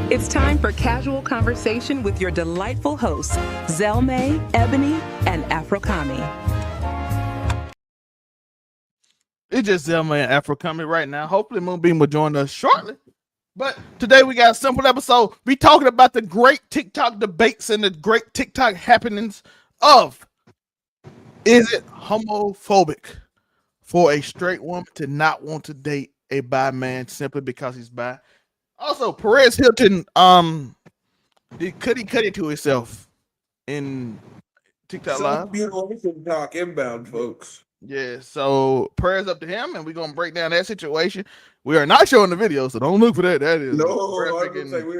It's time for casual conversation with your delightful hosts, Zelmae, Ebony, and AfroKami. It's just Zelmae and AfroKami right now. Hopefully Moonbeam will join us shortly. But today we got a simple episode. We talking about the great TikTok debates and the great TikTok happenings of, is it homophobic for a straight woman to not want to date a bi man simply because he's bi? Also, Perez Hilton, could he cut it to himself in TikTok Live? Mutilation talk inbound, folks. Yeah, so prayers up to him, and we're gonna break down that situation. We are not showing the video, so don't look for that. That is no. I was gonna say we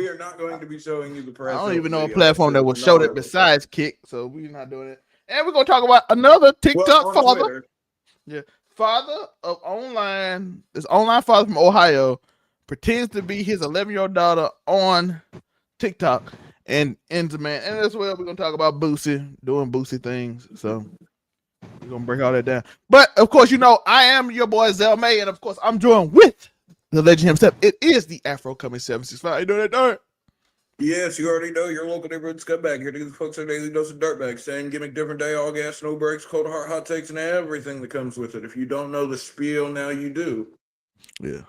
are not going to be showing you the press. I don't even know a platform that will show that besides Kick, so we're not doing it. And we're gonna talk about another TikTok father. Twitter. Yeah, father of this online father from Ohio pretends to be his 11-year-old daughter on TikTok and ends a man. And as well, we're gonna talk about Boosie doing Boosie things. So we're gonna break all that down. But of course, you know, I am your boy Zelmae, and of course, I'm joined with the legend himself. It is the AfroKami 765. You know that, Dart? Yes, you already know your local neighborhood scumbag. Here to the folks at Daily Dose of Dirtbag. Same gimmick, different day, all gas, no breaks, cold heart, hot takes, and everything that comes with it. If you don't know the spiel, now you do. Yeah.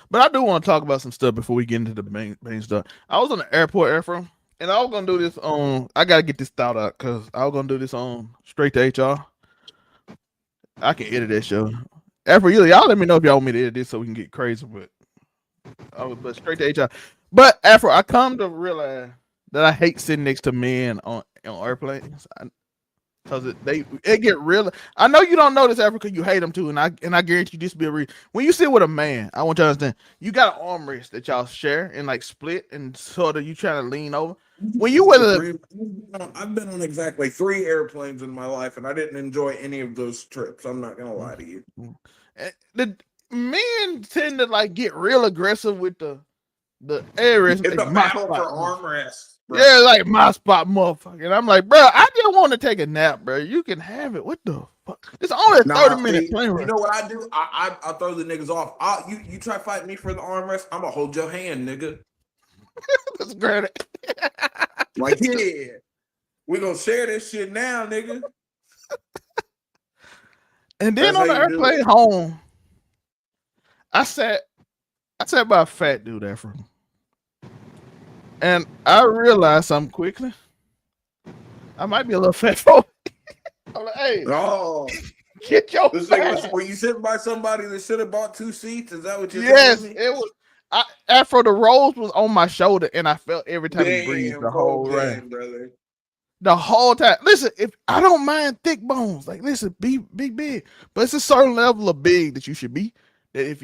But I do want to talk about some stuff before we get into the main stuff. I was on the airport, Afro, and I was gonna do this on. I gotta get this thought out because I was gonna do this on straight to HR. I can edit that show. Afro, y'all let me know if y'all want me to edit this so we can get crazy. But straight to HR. But Afro, I come to realize that I hate sitting next to men on airplanes. Because it get real. I know you don't know this, Africa. You hate them too, and I guarantee you this will be a reason. When you sit with a man, I want you to understand. You got an armrest that y'all share and like split, and sort of you trying to lean over. When you with I've been on exactly 3 airplanes in my life, and I didn't enjoy any of those trips. I'm not gonna lie to you. The men tend to like get real aggressive with the airrest. It's a battle for armrests. Bro. Yeah, like my spot, motherfucker. And I'm like, bro, I just want to take a nap, bro. You can have it. What the fuck? It's only a 30-minute plane ride. You know what I do? I throw the niggas off. You try to fight me for the armrest, I'm gonna hold your hand, nigga. That's great. Like, yeah, we're gonna share this shit now, nigga. And then on the airplane home, I sat by a fat dude, Afro. And I realized something quickly. I might be a little fat phobic. I'm like, hey, get your were you sitting by somebody that should have bought 2 seats? Is that what you're telling me? It was. Afro, the rose was on my shoulder, and I felt every time he breathed the whole ride. Brother. The whole time. Listen, if I don't mind thick bones, like listen, be big, but it's a certain level of big that you should be. That if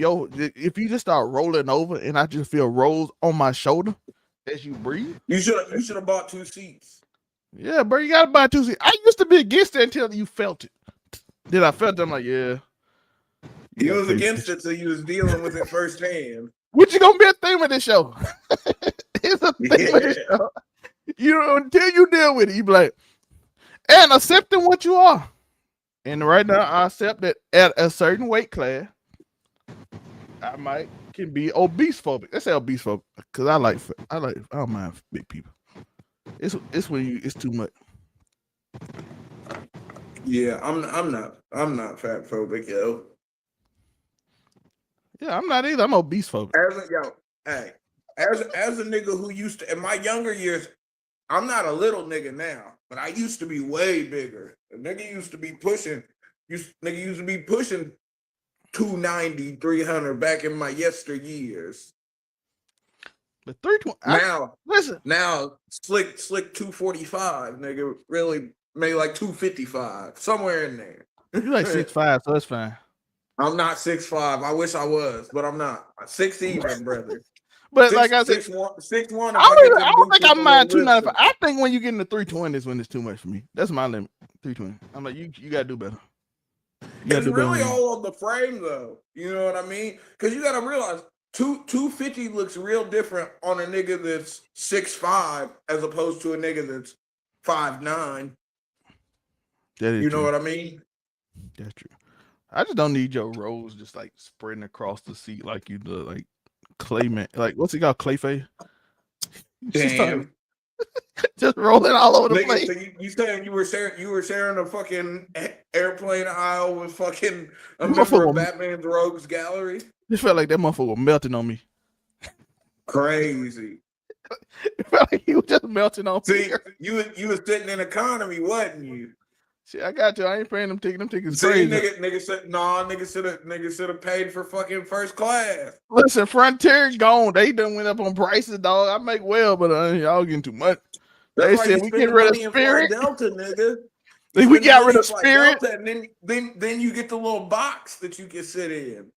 you just start rolling over, and I just feel rolls on my shoulder as you breathe, you should have bought 2 seats. Yeah, bro, you gotta buy 2 seats. I used to be against it until you felt it. Then I felt it. I'm like, yeah. You was against it, so you was dealing with it firsthand. Which is gonna be a theme of this show. It's a theme of this show. You know, until you deal with it, you be like, and accepting what you are. And right now, I accept that at a certain weight class, I can be obese phobic. Let's say obese phobic, because I don't mind big people. It's when it's too much. Yeah, I'm not fat phobic, yo. Yeah, I'm not either. I'm obese phobic. As a nigga who used to in my younger years, I'm not a little nigga now, but I used to be way bigger. A nigga used to be pushing 290, 300 back in my yesteryears. But 320 now slick 245, nigga, really maybe like 255, somewhere in there. You're like 6'5", so that's fine. I'm not 6'5". I wish I was, but I'm not. 6 even, brother. But like I said, 6'1". I don't think I mind 295. I think when you get into 320 is when it's too much for me. That's my limit. 320. I'm like, you gotta do better. It's really all on the frame, though. You know what I mean? Because you gotta realize 250 looks real different on a nigga that's 6'5" as opposed to a nigga that's 5'9". You know what I mean? That's true. I just don't need your rolls just like spreading across the seat like you do, like Clayman. Like what's it called, Clayface? Damn. Just rolling all over the Nigga, place. so you saying you were sharing a fucking airplane aisle with fucking a member of Batman's Rogues Gallery? It felt like that motherfucker was melting on me. Crazy. It felt like he was just melting on me. See, you was sitting in economy, wasn't you? Shit, I got you. I ain't paying them tickets. Them tickets See, crazy. nigga said, nah, nigga should have paid for fucking first class. Listen, Frontier gone. They done went up on prices, dog. I make well, but y'all getting too much. That's they said we get rid of Spirit. Delta, nigga. We got rid of Spirit. Delta, and then you get the little box that you can sit in.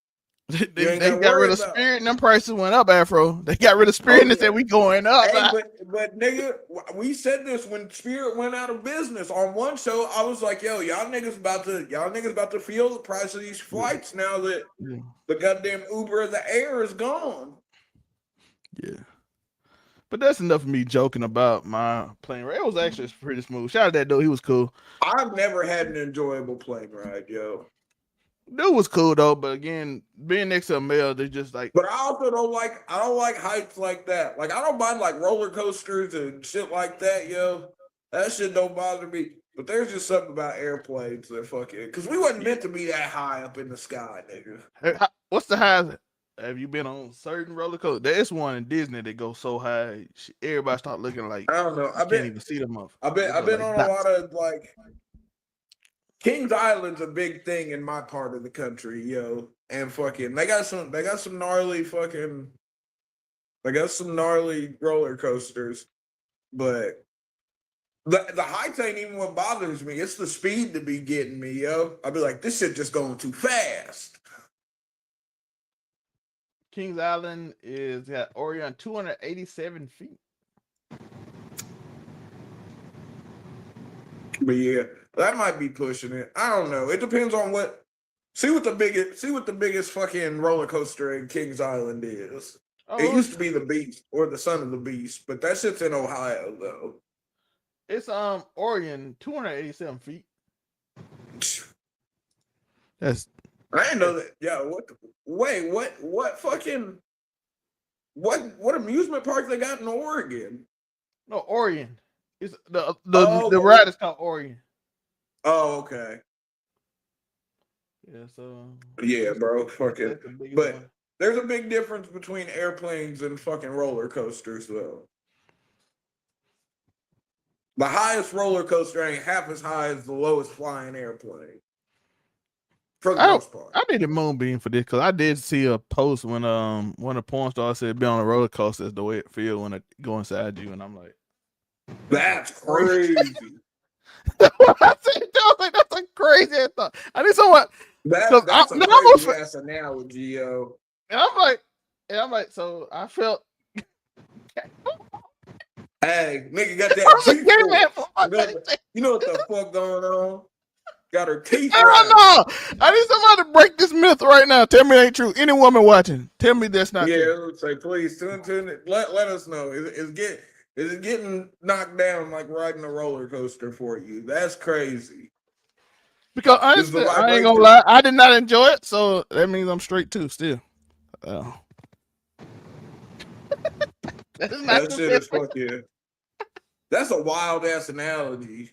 They got rid of Spirit and them prices went up, Afro. They got rid of Spirit and they said we going up. Hey, but nigga, we said this when Spirit went out of business. On one show, I was like, yo, y'all niggas about to feel the price of these flights now that the goddamn Uber of the air is gone. Yeah. But that's enough of me joking about my plane ride. It was actually pretty smooth. Shout out to that dude. He was cool. I've never had an enjoyable plane ride, yo. Dude was cool though, but again, being next to a male, they're just like. But I also don't like heights like that. Like I don't mind like roller coasters and shit like that, yo. That shit don't bother me. But there's just something about airplanes that fucking because we wasn't meant to be that high up in the sky, nigga. What's the highest? Have you been on certain roller coasters? There's one in Disney that goes so high, everybody start looking like I don't know. Can't even see them up. I've been on a lot of like. Kings Island's a big thing in my part of the country, yo. And fucking they got some gnarly roller coasters, but the heights ain't even what bothers me. It's the speed to be getting me, yo. I'll be like, this shit just going too fast. Kings Island is got Orion 287 feet. But yeah, that might be pushing it. I don't know. It depends on what. See what the biggest fucking roller coaster in Kings Island is. Oh, it used to be the Beast or the Son of the Beast, but that shit's in Ohio though. It's Orion 287 feet. That's. I didn't know that. Yeah. What fucking. What amusement park they got in Oregon? No, Orion. It's the ride is called Orion. Oh, okay. Yeah, so yeah, bro, fucking. But one. There's a big difference between airplanes and fucking roller coasters, though. The highest roller coaster ain't half as high as the lowest flying airplane. For the most part. I need a moonbeam for this because I did see a post when one of the porn stars said be on a roller coaster is the way it feels when it go inside you, and I'm like. That's crazy. That's what I said. That's a crazy ass thought. I need someone. That's a crazy ass analogy, yo. And I'm like, so I felt. Hey, nigga got that. You know what the fuck going on? Got her teeth. I need somebody to break this myth right now. Tell me it ain't true. Any woman watching, tell me that's not true. Yeah, say please tune it. Let us know. Is it getting knocked down like riding a roller coaster for you? That's crazy. Because honestly, I ain't gonna lie, I did not enjoy it, so that means I'm straight too still. That shit is fucking. That's a wild ass analogy.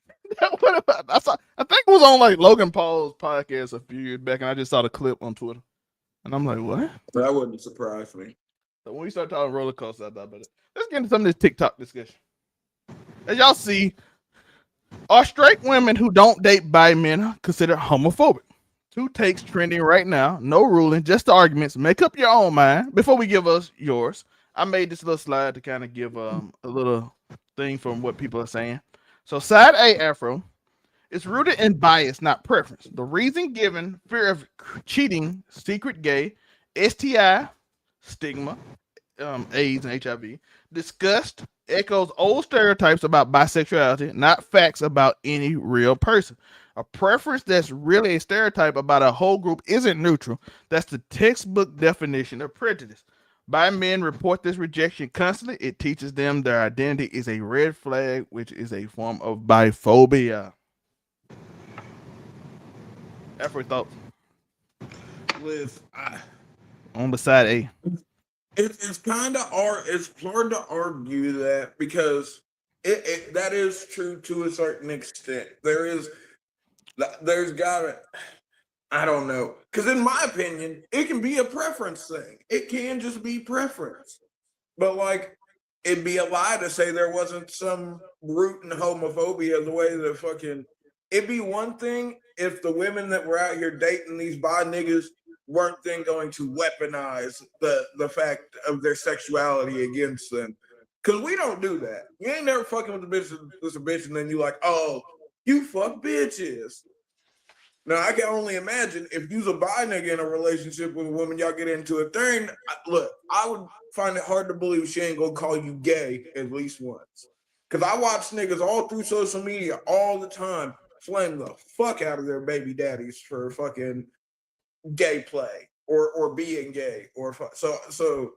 What about? I think it was on like Logan Paul's podcast a few years back, and I just saw the clip on Twitter, and I'm like, what? That wouldn't surprise me. So when we start talking roller coasters, I thought about it. Let's get into some of this TikTok discussion. As y'all see, are straight women who don't date bi men considered homophobic? 2 takes trending right now. No ruling, just the arguments. Make up your own mind. Before we give us yours, I made this little slide to kind of give a little thing from what people are saying. So side A, Afro, is rooted in bias, not preference. The reason given, fear of cheating, secret gay, STI, stigma, AIDS and HIV. Disgust echoes old stereotypes about bisexuality, not facts about any real person. A preference that's really a stereotype about a whole group isn't neutral. That's the textbook definition of prejudice. Bi men report this rejection constantly. It teaches them their identity is a red flag, which is a form of biphobia. Afro thoughts? With on the side A. It's kind of hard. It's hard to argue that because that is true to a certain extent. There's gotta. I don't know. Because in my opinion, it can be a preference thing. It can just be preference. But like, it'd be a lie to say there wasn't some root in homophobia the way that fucking. It'd be one thing if the women that were out here dating these bi niggas weren't then going to weaponize the fact of their sexuality against them. Because we don't do that. You ain't never fucking with the bitch that's a bitch and then you like, oh, you fuck bitches. Now, I can only imagine if you's a bi nigga in a relationship with a woman, y'all get into a thing. Look, I would find it hard to believe she ain't gonna call you gay at least once. Because I watch niggas all through social media all the time flame the fuck out of their baby daddies for fucking gay play or being gay. So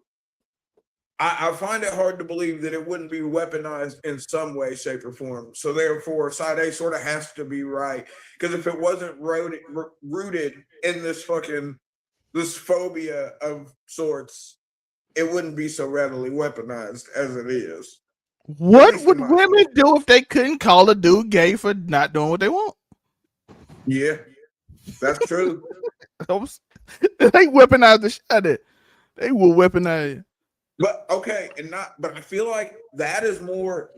I find it hard to believe that it wouldn't be weaponized in some way, shape, or form. So therefore, side A sort of has to be right. Because if it wasn't rooted in this phobia of sorts, it wouldn't be so readily weaponized as it is. What would women do if they couldn't call a dude gay for not doing what they want? Yeah, that's true. They weaponize the shit out of it. They will weaponize it. But okay, but I feel like that is more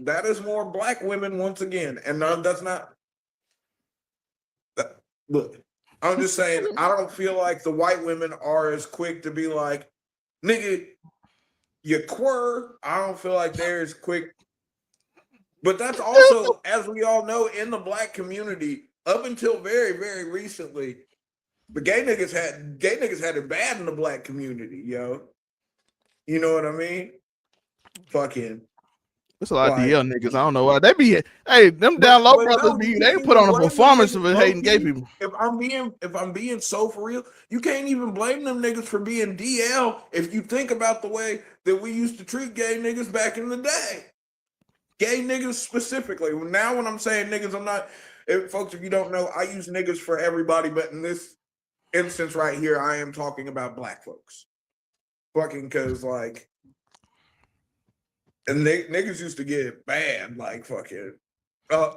black women once again, and that's not. Look, I'm just saying I don't feel like the white women are as quick to be like, nigga, you queer. I don't feel like they're as quick. But that's also, as we all know, in the black community, up until very, very recently, the gay niggas had it bad in the black community, yo. You know what I mean? Fucking. It's a lot of DL niggas. I don't know why they be. Hey, them down low brothers they put on a performance for hating gay people. If I'm being so for real, you can't even blame them niggas for being DL if you think about the way that we used to treat gay niggas back in the day. Gay niggas specifically. Now when I'm saying niggas, I'm not, folks, if you don't know, I use niggas for everybody, but in this instance right here, I am talking about black folks. Fucking because like, and niggas used to get bad, like fucking.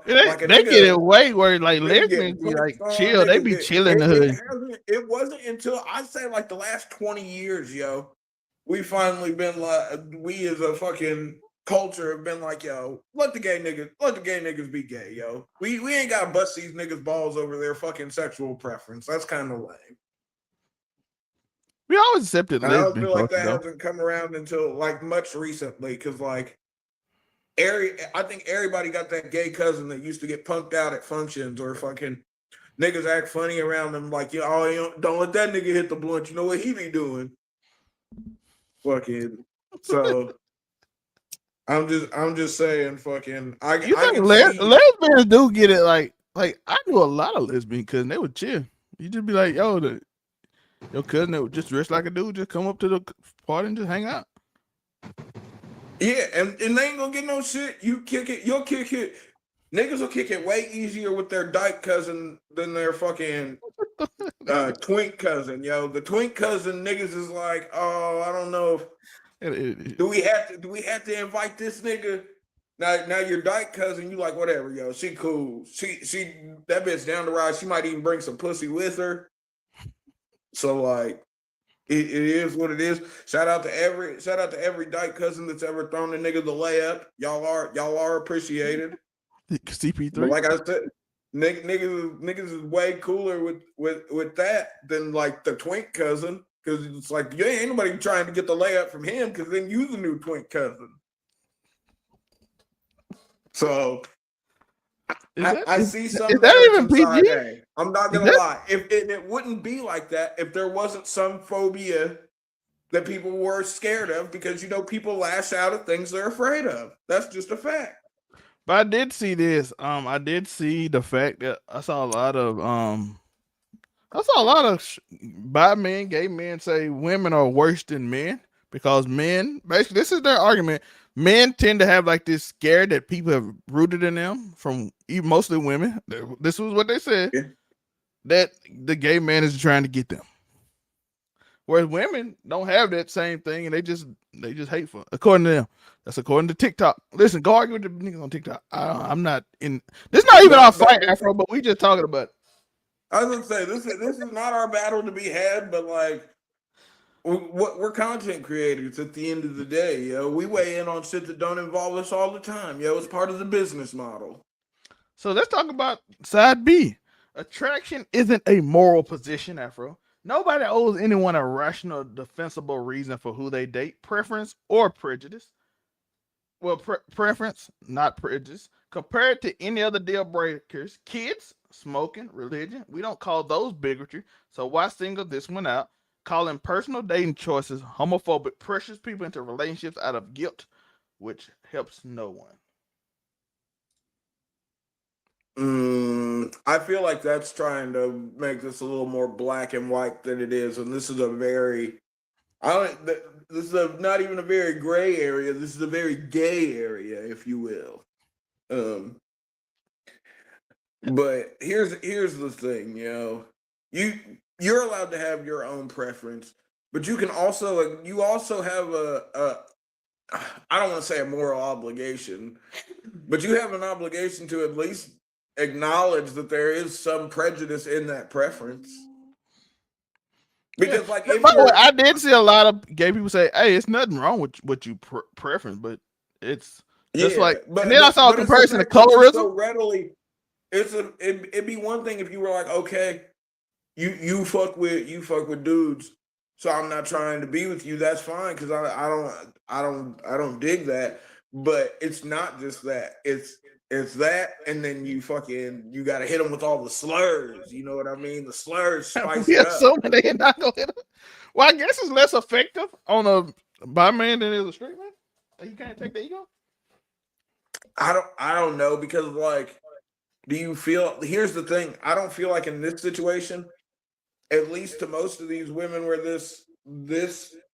They get it way where like lesbians be like chill. They be chilling in the hood. It wasn't until I say like the last 20 years, yo, we finally been like, we as a fucking culture have been like, yo, let the gay niggas be gay, yo. We ain't gotta bust these niggas balls over their fucking sexual preference. That's kind of lame. We always accepted lesbian. I don't feel like that hasn't come around until like much recently, because like I think everybody got that gay cousin that used to get punked out at functions, or fucking niggas act funny around them, like, yo, don't let that nigga hit the blunt. You know what he be doing? Fucking. So I'm just saying, fucking. You think lesbians do get it? Like I knew a lot of lesbians because they would chill. You just be like, yo, your cousin that would just dress like a dude, just come up to the party and just hang out. Yeah, and they ain't gonna get no shit. You'll kick it. Niggas will kick it way easier with their dyke cousin than their fucking twink cousin, yo. The twink cousin niggas is like, oh, I don't know if do we have to invite this nigga? Now your dyke cousin, you like, whatever, yo. She cool. She that bitch down the ride. She might even bring some pussy with her. So like, it is what it is. Shout out to every dyke cousin that's ever thrown a nigga the layup. Y'all are appreciated. CP3. But like I said, niggas is way cooler with that than like the twink cousin, because it's like, you ain't anybody trying to get the layup from him, because then you the new twink cousin. So I see something. Is that even PG? I'm not gonna lie. If it wouldn't be like that if there wasn't some phobia that people were scared of, because people lash out at things they're afraid of. That's just a fact. But I did see this. I did see the fact that I saw a lot of bi men, gay men say women are worse than men, because men, basically, this is their argument. Men tend to have like this scare that people have rooted in them from mostly women. This was what they said, that the gay man is trying to get them. Whereas women don't have that same thing, and they just hateful. According to them, that's according to TikTok. Listen, go argue with the niggas on TikTok. I'm not in. This not even our fight, Afro, but we just talking about it. I was gonna say this is not our battle to be had, but like we're content creators at the end of the day. Yo, we weigh in on shit that don't involve us all the time. Yo, it's part of the business model. So let's talk about side B. Attraction isn't a moral position, Afro. Nobody owes anyone a rational, defensible reason for who they date, preference, or prejudice. Well, preference, not prejudice. Compared to any other deal breakers, kids, smoking, religion, we don't call those bigotry. So why single this one out? Calling personal dating choices homophobic pressures people into relationships out of guilt, which helps no one. I feel like that's trying to make this a little more black and white than it is, and this is this is not even a very gray area. This is a very gay area, if you will. But here's the thing, you're allowed to have your own preference, but you also have I don't want to say a moral obligation, but you have an obligation to at least acknowledge that there is some prejudice in that preference. Because by the way, I did see a lot of gay people say, "Hey, it's nothing wrong with what you preference," but it's just and then I saw a comparison to colorism. So readily, it'd be one thing if you were like, okay, you fuck with dudes, so I'm not trying to be with you. That's fine because I don't dig that. But it's not just that. It's that, and then you got to hit them with all the slurs. You know what I mean? The slurs spice it up. So many not gonna hit them. Well, I guess it's less effective on a bi man than it is a straight man. You can't take the ego. I don't know because do you feel? Here's the thing. I don't feel like in this situation, at least to most of these women, where this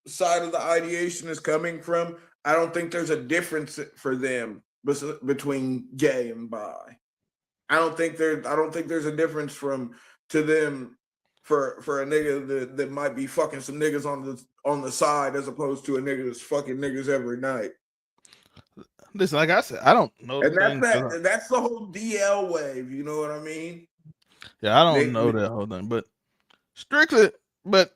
side of the ideation is coming from, I don't think there's a difference for them between gay and bi. I don't think there's a difference to them for a nigga that might be fucking some niggas on the side as opposed to a nigga that's fucking niggas every night. Listen, like I said, I don't know. And that's the whole DL wave, you know what I mean? Yeah, I don't know that whole thing, but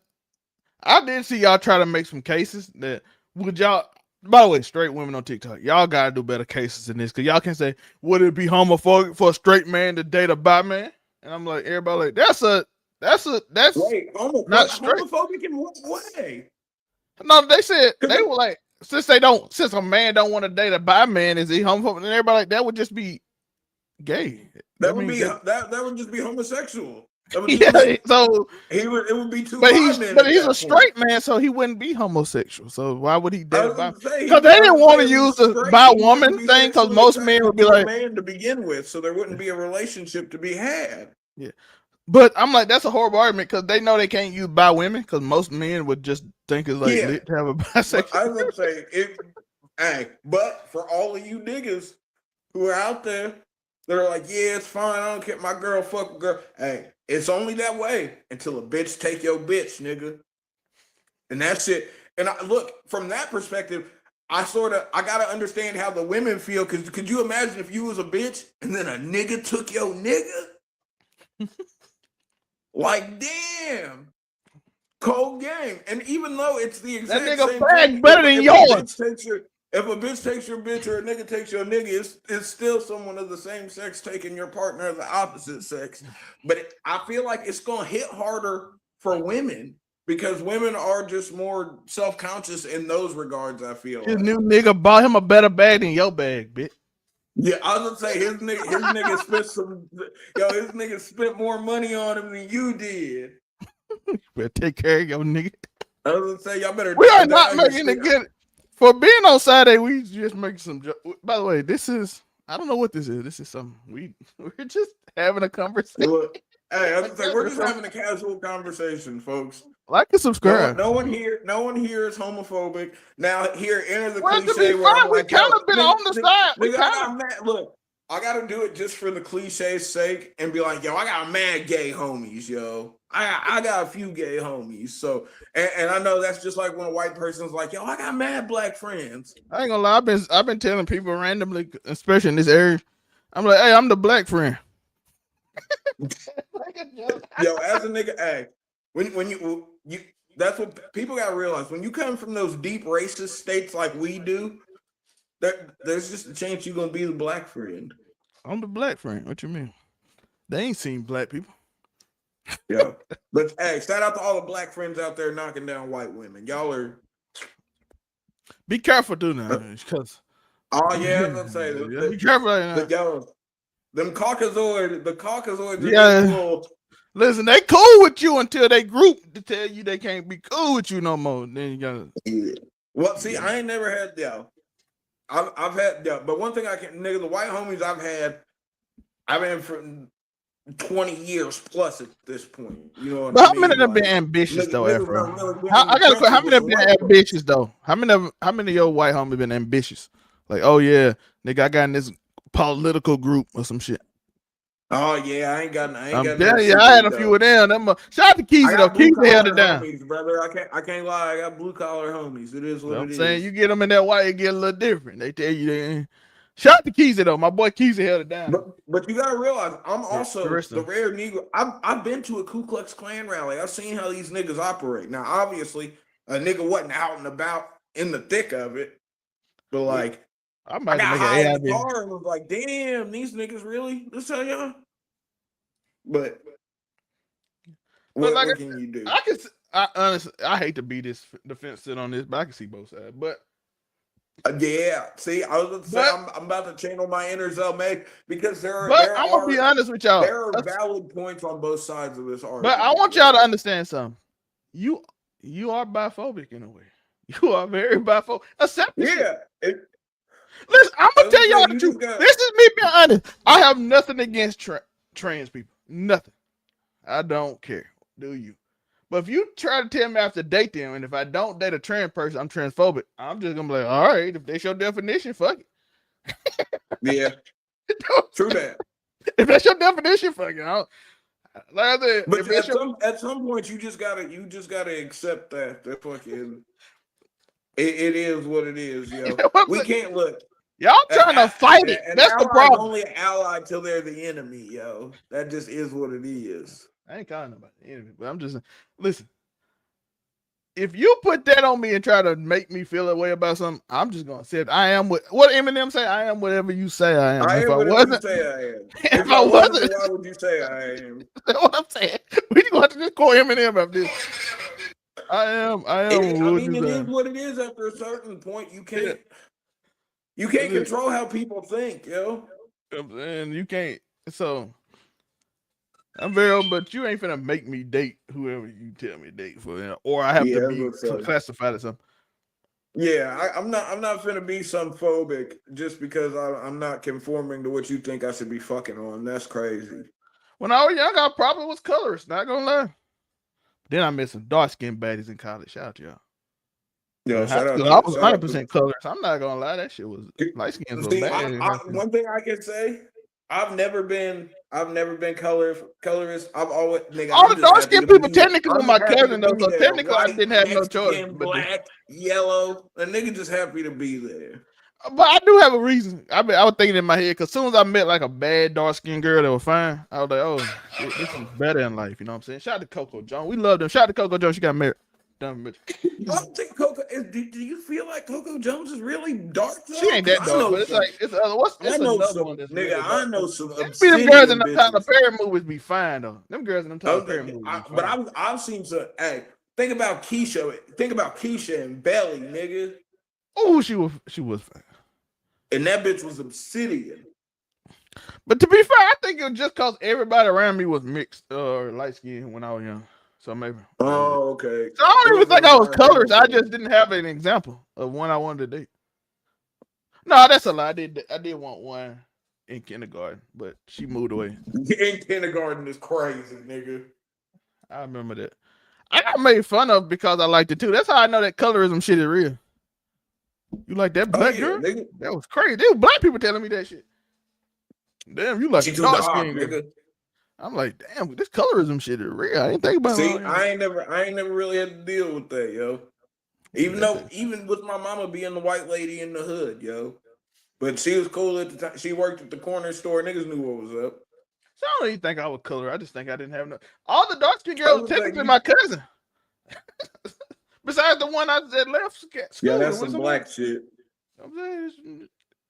I did see y'all try to make some cases that would y'all. By the way, straight women on TikTok, y'all gotta do better cases than this, because y'all can say, would it be homophobic for a straight man to date a bi man? And I'm like, everybody like, that's wait, not straight. Homophobic in what way? No, they said they were like, since a man don't want to date a bi man, is he homophobic? And everybody like, that would just be gay. That would just be homosexual. Yeah, so it would be too. But he's a straight man, so he wouldn't be homosexual. So why would he date a bi? Because they didn't want to use the bi woman thing, because most men would be like man to begin with, so there wouldn't be a relationship to be had. Yeah, but I'm like, that's a horrible argument, because they know they can't use bi women, because most men would just think it's like lit to have a bisexual. I was gonna say but for all of you niggas who are out there that are like, yeah, it's fine, I don't care, my girl fuck a girl. Hey, it's only that way until a bitch take your bitch, nigga. And that's it. And look, from that perspective, I gotta understand how the women feel, because could you imagine if you was a bitch and then a nigga took your nigga? Like, damn. Cold game. And even though it's the exact that nigga same bag thing, better than yours. If a bitch takes your bitch or a nigga takes your nigga, it's still someone of the same sex taking your partner of the opposite sex. But I feel like it's going to hit harder for women, because women are just more self-conscious in those regards, I feel. His new nigga bought him a better bag than your bag, bitch. Yeah, I was going to say, his nigga his nigga spent more money on him than you did. You better take care of your nigga. I was going to say, y'all better. We are not making it good. For being on Saturday, we just make some. By the way, I don't know what this is. This is something we're just having a conversation. Look, hey, I was say, we're just having a casual conversation, folks. Like and subscribe. No one here is homophobic. Now here, enter the well, cliche. We kind of been on the side. Look, I gotta do it just for the cliche's sake and be like, yo, I got mad gay homies, yo. I got a few gay homies. So, and I know that's just like when a white person's like, yo, I got mad black friends. I ain't gonna lie, I've been telling people randomly, especially in this area, I'm like, hey, I'm the black friend. Yo, as a nigga, hey, when you that's what people gotta realize. When you come from those deep racist states like we do, there's just a chance you're gonna be the black friend. I'm the black friend. What you mean? They ain't seen black people. Yeah. But hey, shout out to all the black friends out there knocking down white women. Y'all are be careful doing that, because oh yeah, I'm gonna say be careful. Them Caucasoids yeah. cool. Listen, they cool with you until they group to tell you they can't be cool with you no more. Then you gotta. Yeah. Well, see, I ain't never had I've had but one thing I can nigga, the white homies I've been for 20 years plus at this point. You know what but I how mean? many of them been ambitious though, Afro? I gotta quit. How many of them been ambitious though? How many of your white homies been ambitious? Like, oh yeah, nigga, I got in this political group or some shit. Oh yeah, I ain't got. I had a few of them. Shout out to Keezy though. Keezy held it down. Homies, brother, I can't lie. I got blue collar homies. It is what it is. I'm saying you get them in that white, it get a little different. They tell you they ain't. Shout out to Keezy though. My boy Keezy held it down. But you gotta realize, I'm also the rare Negro. I've been to a Ku Klux Klan rally. I've seen how these niggas operate. Now, obviously, a nigga wasn't out and about in the thick of it, but like. I got high in the car and was like, damn, these niggas really? Let's tell y'all. But what can you do? I honestly, I hate to be this defense sit on this, but I can see both sides. But yeah, see, I was going to say I'm about to channel my inner Zelmae because I'm gonna be honest with y'all. There are valid points on both sides of this argument. But I want y'all to understand something. You are biphobic in a way. You are very biphobic. Accept this. Yeah. Listen, I'm gonna tell y'all the truth. This is me being honest. I have nothing against trans people. Nothing. I don't care. Do you? But if you try to tell me I have to date them, and if I don't date a trans person, I'm transphobic. I'm just gonna be like, all right, if that's your definition, fuck it. Yeah. True that. If that's your definition, fuck it. Like I said, but at some point you just gotta accept that fucking it is what it is, yo. We can't look. Y'all trying to fight it. That's the problem. Only an ally till they're the enemy, yo. That just is what it is. I ain't calling nobody the enemy, but I'm just listen. If you put that on me and try to make me feel a way about something, I'm just gonna say it. I am what Eminem say. I am whatever you say I am. If I wasn't, say I am. If I wasn't, why would you say I am? That's what I'm saying. We gonna have to just call Eminem after this. I am. It is what it is. After a certain point, you can't. You can't control how people think, yo. And you can't. So I'm very open, but you ain't finna make me date whoever you tell me to date for, or I have to be classified as something. Yeah, I'm not finna be some phobic just because I'm not conforming to what you think I should be fucking on. That's crazy. When I was young, I probably was colorist. Not gonna lie. Then I met some dark skinned baddies in college. Shout out to y'all. Yeah, I was 100% colorist. I'm not gonna lie, that shit was light skins was bad. One thing I can say, I've never been colorist. I've always all the dark skinned people technically were my cousin though, so technically I didn't have no choice. Black, yellow, a nigga just happy to be there. But I do have a reason. I was thinking in my head because as soon as I met like a bad dark skinned girl that was fine, I was like, oh, shit, this is better in life. You know what I'm saying? Shout out to Coco Jones. We love them. Shout out to Coco Jones. She got married. I don't think Coco is. Do you feel like Coco Jones is really dark? Though? She ain't that dark, but it's like it's other. I know some one. Nigga, I know some. Them girls in them Tyler Perry movies be fine though. Them girls in them Tyler Perry movies. But I've seen some. Hey, think about Keisha. Think about Keisha and Belly, nigga. Oh, she was fine. And that bitch was obsidian. But to be fair, I think it was just because everybody around me was mixed or light skinned when I was young. So maybe. Oh, okay. So I don't even think I was colors. I just didn't have an example of one I wanted to date. No, that's a lie. I did want one in kindergarten, but she moved away. In kindergarten is crazy, nigga. I remember that. I got made fun of because I liked it too. That's how I know that colorism shit is real. You like that black girl? Nigga. That was crazy. There were black people telling me that shit. Damn, you like She a too dark dark, skin girl. nigga. I'm like, damn, this colorism shit is real. I didn't think about See, it. I ain't never really had to deal with that, yo. Even with my mama being the white lady in the hood, yo. But she was cool at the time. She worked at the corner store. Niggas knew what was up. So I don't even think I was color. I just think I didn't have enough. All the dark skin I girls was technically like, my cousin. Besides the one that left school. yeah, that's some black shit. I'm saying,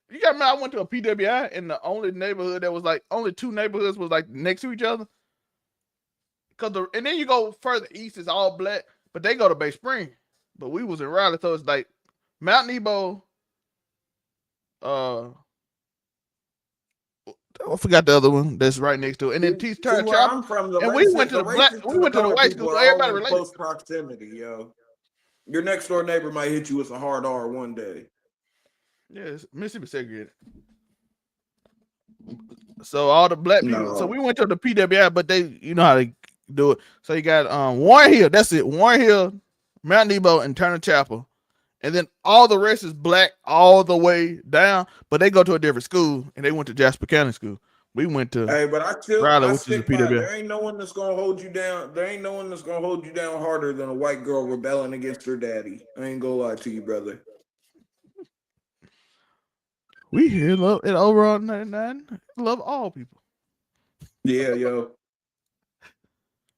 you got me. I went to a PWI, and the only neighborhood that was like only two neighborhoods was like next to each other. And then you go further east, it's all black, but they go to Bay Spring. But we was in Raleigh, so it's like Mount Nebo. I forgot the other one that's right next to it, and then T Turner where I'm from, and we went to the white school. So everybody related. Close proximity, yo. Your next door neighbor might hit you with a hard R one day. Yes, Mississippi segregated. So all the black people. So we went to the PWI, but they, you know how they do it. So you got Warren Hill. That's it. Warren Hill, Mount Nebo, and Turner Chapel. And then all the rest is black all the way down, but they go to a different school, and they went to Jasper County School. We went to Raleigh, which is a PWI. There ain't no one that's gonna hold you down. There ain't no one that's gonna hold you down harder than a white girl rebelling against her daddy. I ain't gonna lie to you, brother. We here love it overall 99. Love all people. Yeah, yo.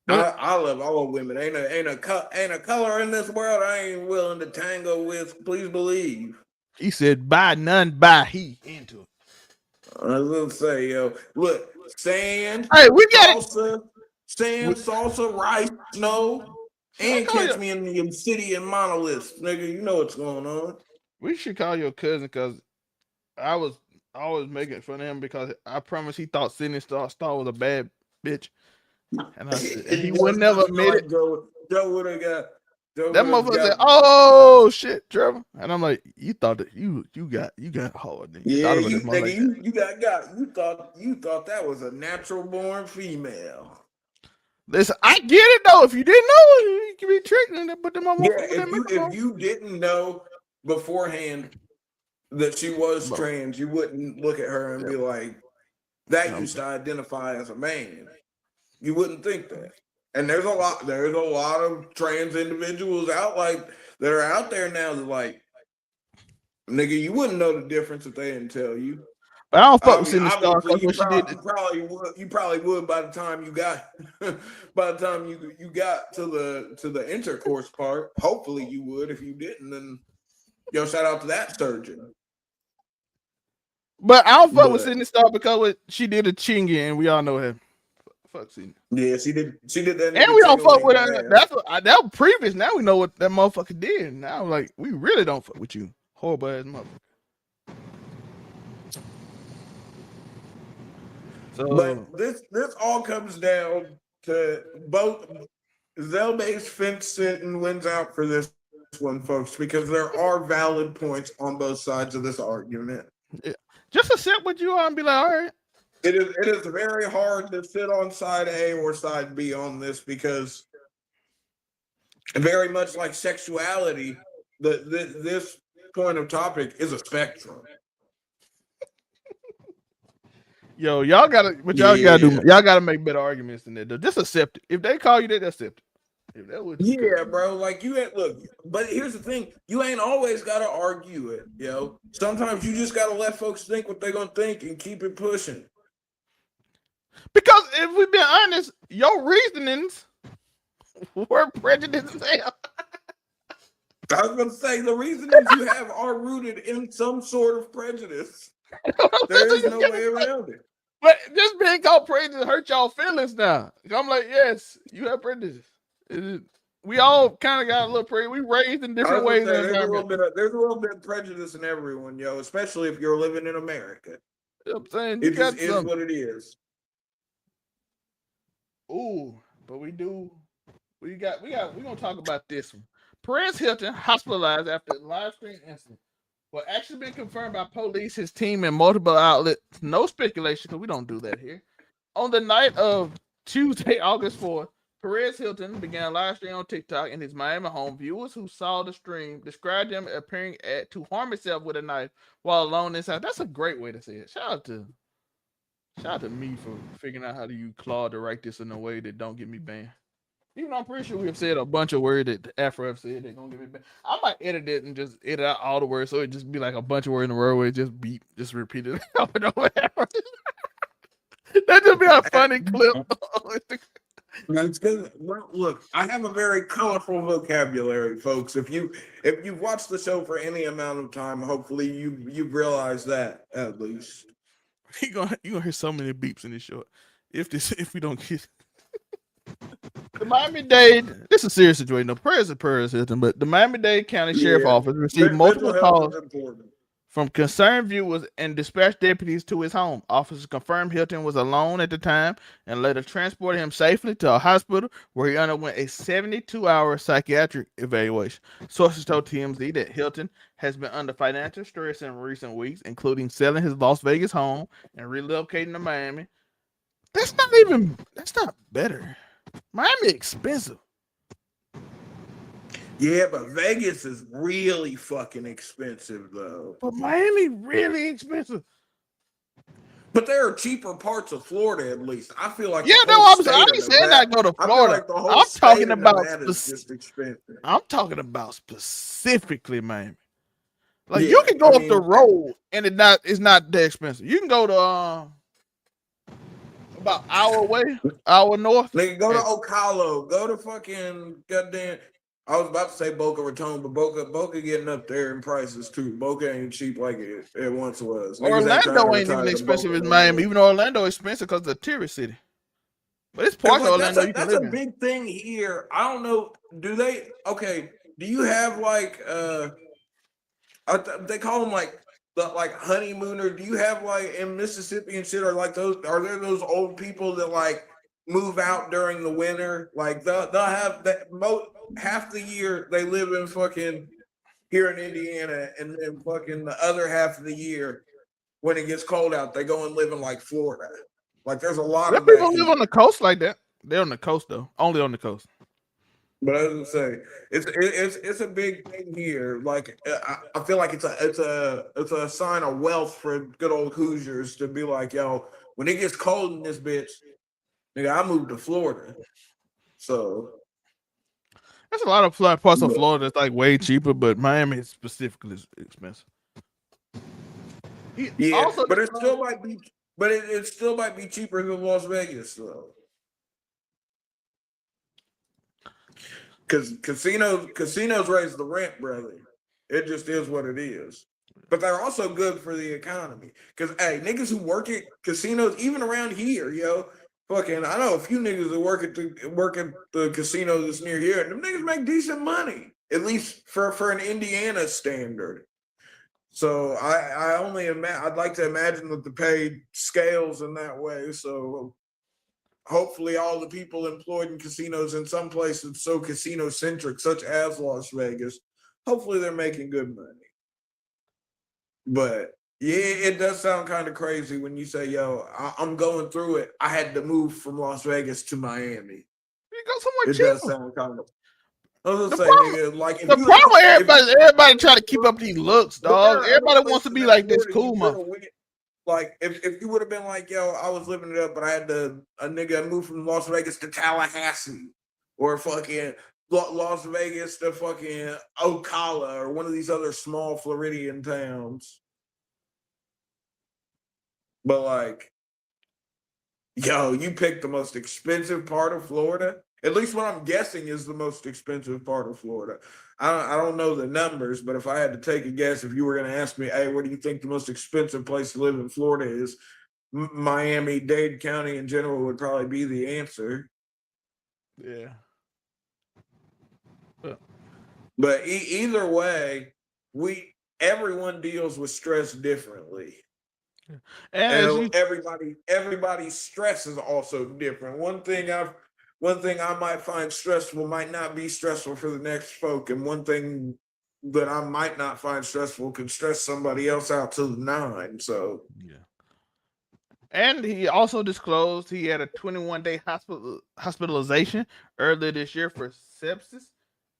I love all women. Ain't a color in this world I ain't willing to tango with. Please believe. He said, "Buy none, buy he." Into it. I was gonna say, yo, look, sand. Hey, we got salsa, sand, salsa, rice, snow, and catch me in the obsidian monolith, nigga. You know what's going on. We should call your cousin because I was always making fun of him because I promise he thought Sydney Star was a bad bitch. And I said, and he would never admit it. Joe would have got that motherfucker said, "Oh shit, Trevor," and I'm like, "You thought that you got hard, nigga. Yeah, you thought that was a natural born female." Listen, I get it though. If you didn't know, you can be tricked and put them on. Yeah, if you didn't know beforehand that she was trans, you wouldn't look at her and be like, "That used to identify as a man." You wouldn't think that. And there's a lot of trans individuals that are out there now that like, nigga, you wouldn't know the difference if they didn't tell you. But I don't fuck with Sydney Star. You probably would by the time you got you got to the intercourse part. Hopefully you would. If you didn't, then shout out to that surgeon. But I don't fuck with Sydney Star because she did a chingy, and we all know her. Fuck Sydney. Yeah, she did that. And we don't fuck with her. That was previous. Now we know what that motherfucker did. Now like we really don't fuck with you. Horrible ass motherfucker. So, but this all comes down to both Zelmae's fence sitting wins out for this one, folks, because there are valid points on both sides of this argument. Yeah. Just accept what you are and be like, all right. It is very hard to sit on side A or side B on this because very much like sexuality, this point of topic is a spectrum. Yo, y'all gotta make better arguments than that. Just accept it. If they call you that, accept it. Bro. Like but here's the thing: you ain't always gotta argue it, yo. Sometimes you just gotta let folks think what they're gonna think and keep it pushing. Because if we've been honest, your reasonings were prejudiced as hell. I was gonna say the reasonings you have are rooted in some sort of prejudice. There is no way around it. But just being called prejudice hurt y'all feelings now. I'm like, yes, you have prejudice. We all kind of got a little prejudice. We raised in different ways. There's a little bit of prejudice in everyone, yo, especially if you're living in America. You know what I'm saying? It just is what it is. Ooh, but we're gonna talk about this one. Perez Hilton hospitalized after a live stream incident. Well, actually been confirmed by police, his team, and multiple outlets. No speculation, because we don't do that here. On the night of Tuesday, August 4th, Perez Hilton began a live stream on TikTok in his Miami home. Viewers who saw the stream described him appearing to harm himself with a knife while alone inside. That's a great way to say it. Shout out to Shout out to me for figuring out how to use Claude to write this in a way that don't get me banned. Even though I'm pretty sure we have said a bunch of words that Afro have said they're gonna get me banned. I might edit it and just edit out all the words so it just be like a bunch of words in a row where it just beep, just repeat it over and over. That just be a funny clip. That's good. Well, look, I have a very colorful vocabulary, folks. If you've watched the show for any amount of time, hopefully you realize that at least. you gonna hear so many beeps in this show. If we don't get the Miami-Dade, this is a serious situation. No prayers and prayers, but the Miami-Dade County Sheriff Office received multiple calls from concerned viewers and dispatched deputies to his home. Officers confirmed Hilton was alone at the time and later transported him safely to a hospital where he underwent a 72-hour psychiatric evaluation. Sources told TMZ that Hilton has been under financial stress in recent weeks, including selling his Las Vegas home and relocating to Miami. That's not better. Miami expensive. Yeah, but Vegas is really fucking expensive, though. But Miami really expensive. But there are cheaper parts of Florida, at least. I feel like no, I ain't saying I go to Florida. I'm talking about I'm talking about specifically Miami. Like you can go up the road and it's not that expensive. You can go to about hour north. Nigga, go to Ocala. Go to fucking goddamn. I was about to say Boca Raton, but Boca getting up there in prices too. Boca ain't cheap like it once was. Orlando ain't even expensive as Miami, even though Orlando is expensive because it's a tourist city. But it's part of Orlando. That's a big thing here. I don't know. Do you have like they call them like honeymooner? Do you have like in Mississippi and shit? Are there those old people that like move out during the winter? Like they'll have that half the year they live in fucking here in Indiana, and then fucking the other half of the year when it gets cold out, they go and live in like Florida. Like there's a lot of people live on the coast like that. They're on the coast though, only on the coast. But I was gonna say it's a big thing here. Like I feel like it's a sign of wealth for good old Hoosiers to be like, yo, when it gets cold in this bitch, nigga, I moved to Florida. So there's a lot of parts of Florida that's like way cheaper, but Miami specifically is expensive. But it still might be cheaper than Las Vegas though. Because casinos raise the rent, brother. It just is what it is. But they're also good for the economy. Because hey, niggas who work at casinos, even around here, yo, fucking, I know a few niggas that work at the casino that's near here, and them niggas make decent money, at least for an Indiana standard. So I'd like to imagine that the pay scales in that way. So hopefully all the people employed in casinos in some places so casino centric, such as Las Vegas, hopefully they're making good money. But yeah, it does sound kind of crazy when you say, yo, I'm going through it. I had to move from Las Vegas to Miami. You go somewhere cheaper. It does sound kind of. I was gonna say, nigga, like the problem, everybody trying to keep up these looks, dog. Everybody wants to be like this cool motherfucker. Like if you would have been like, yo, I was living it up, but I had a nigga move from Las Vegas to Tallahassee, or fucking Las Vegas to fucking Ocala, or one of these other small Floridian towns. But like, yo, you picked the most expensive part of Florida. At least what I'm guessing is the most expensive part of Florida. I don't know the numbers, but if I had to take a guess, if you were going to ask me, hey, where do you think the most expensive place to live in Florida is? Miami-Dade County in general would probably be the answer. Yeah. But either way, everyone deals with stress differently. And everybody's stress is also different. One thing I might find stressful might not be stressful for the next folk, and one thing that I might not find stressful can stress somebody else out to the nine. So yeah. And he also disclosed he had a 21-day hospitalization earlier this year for sepsis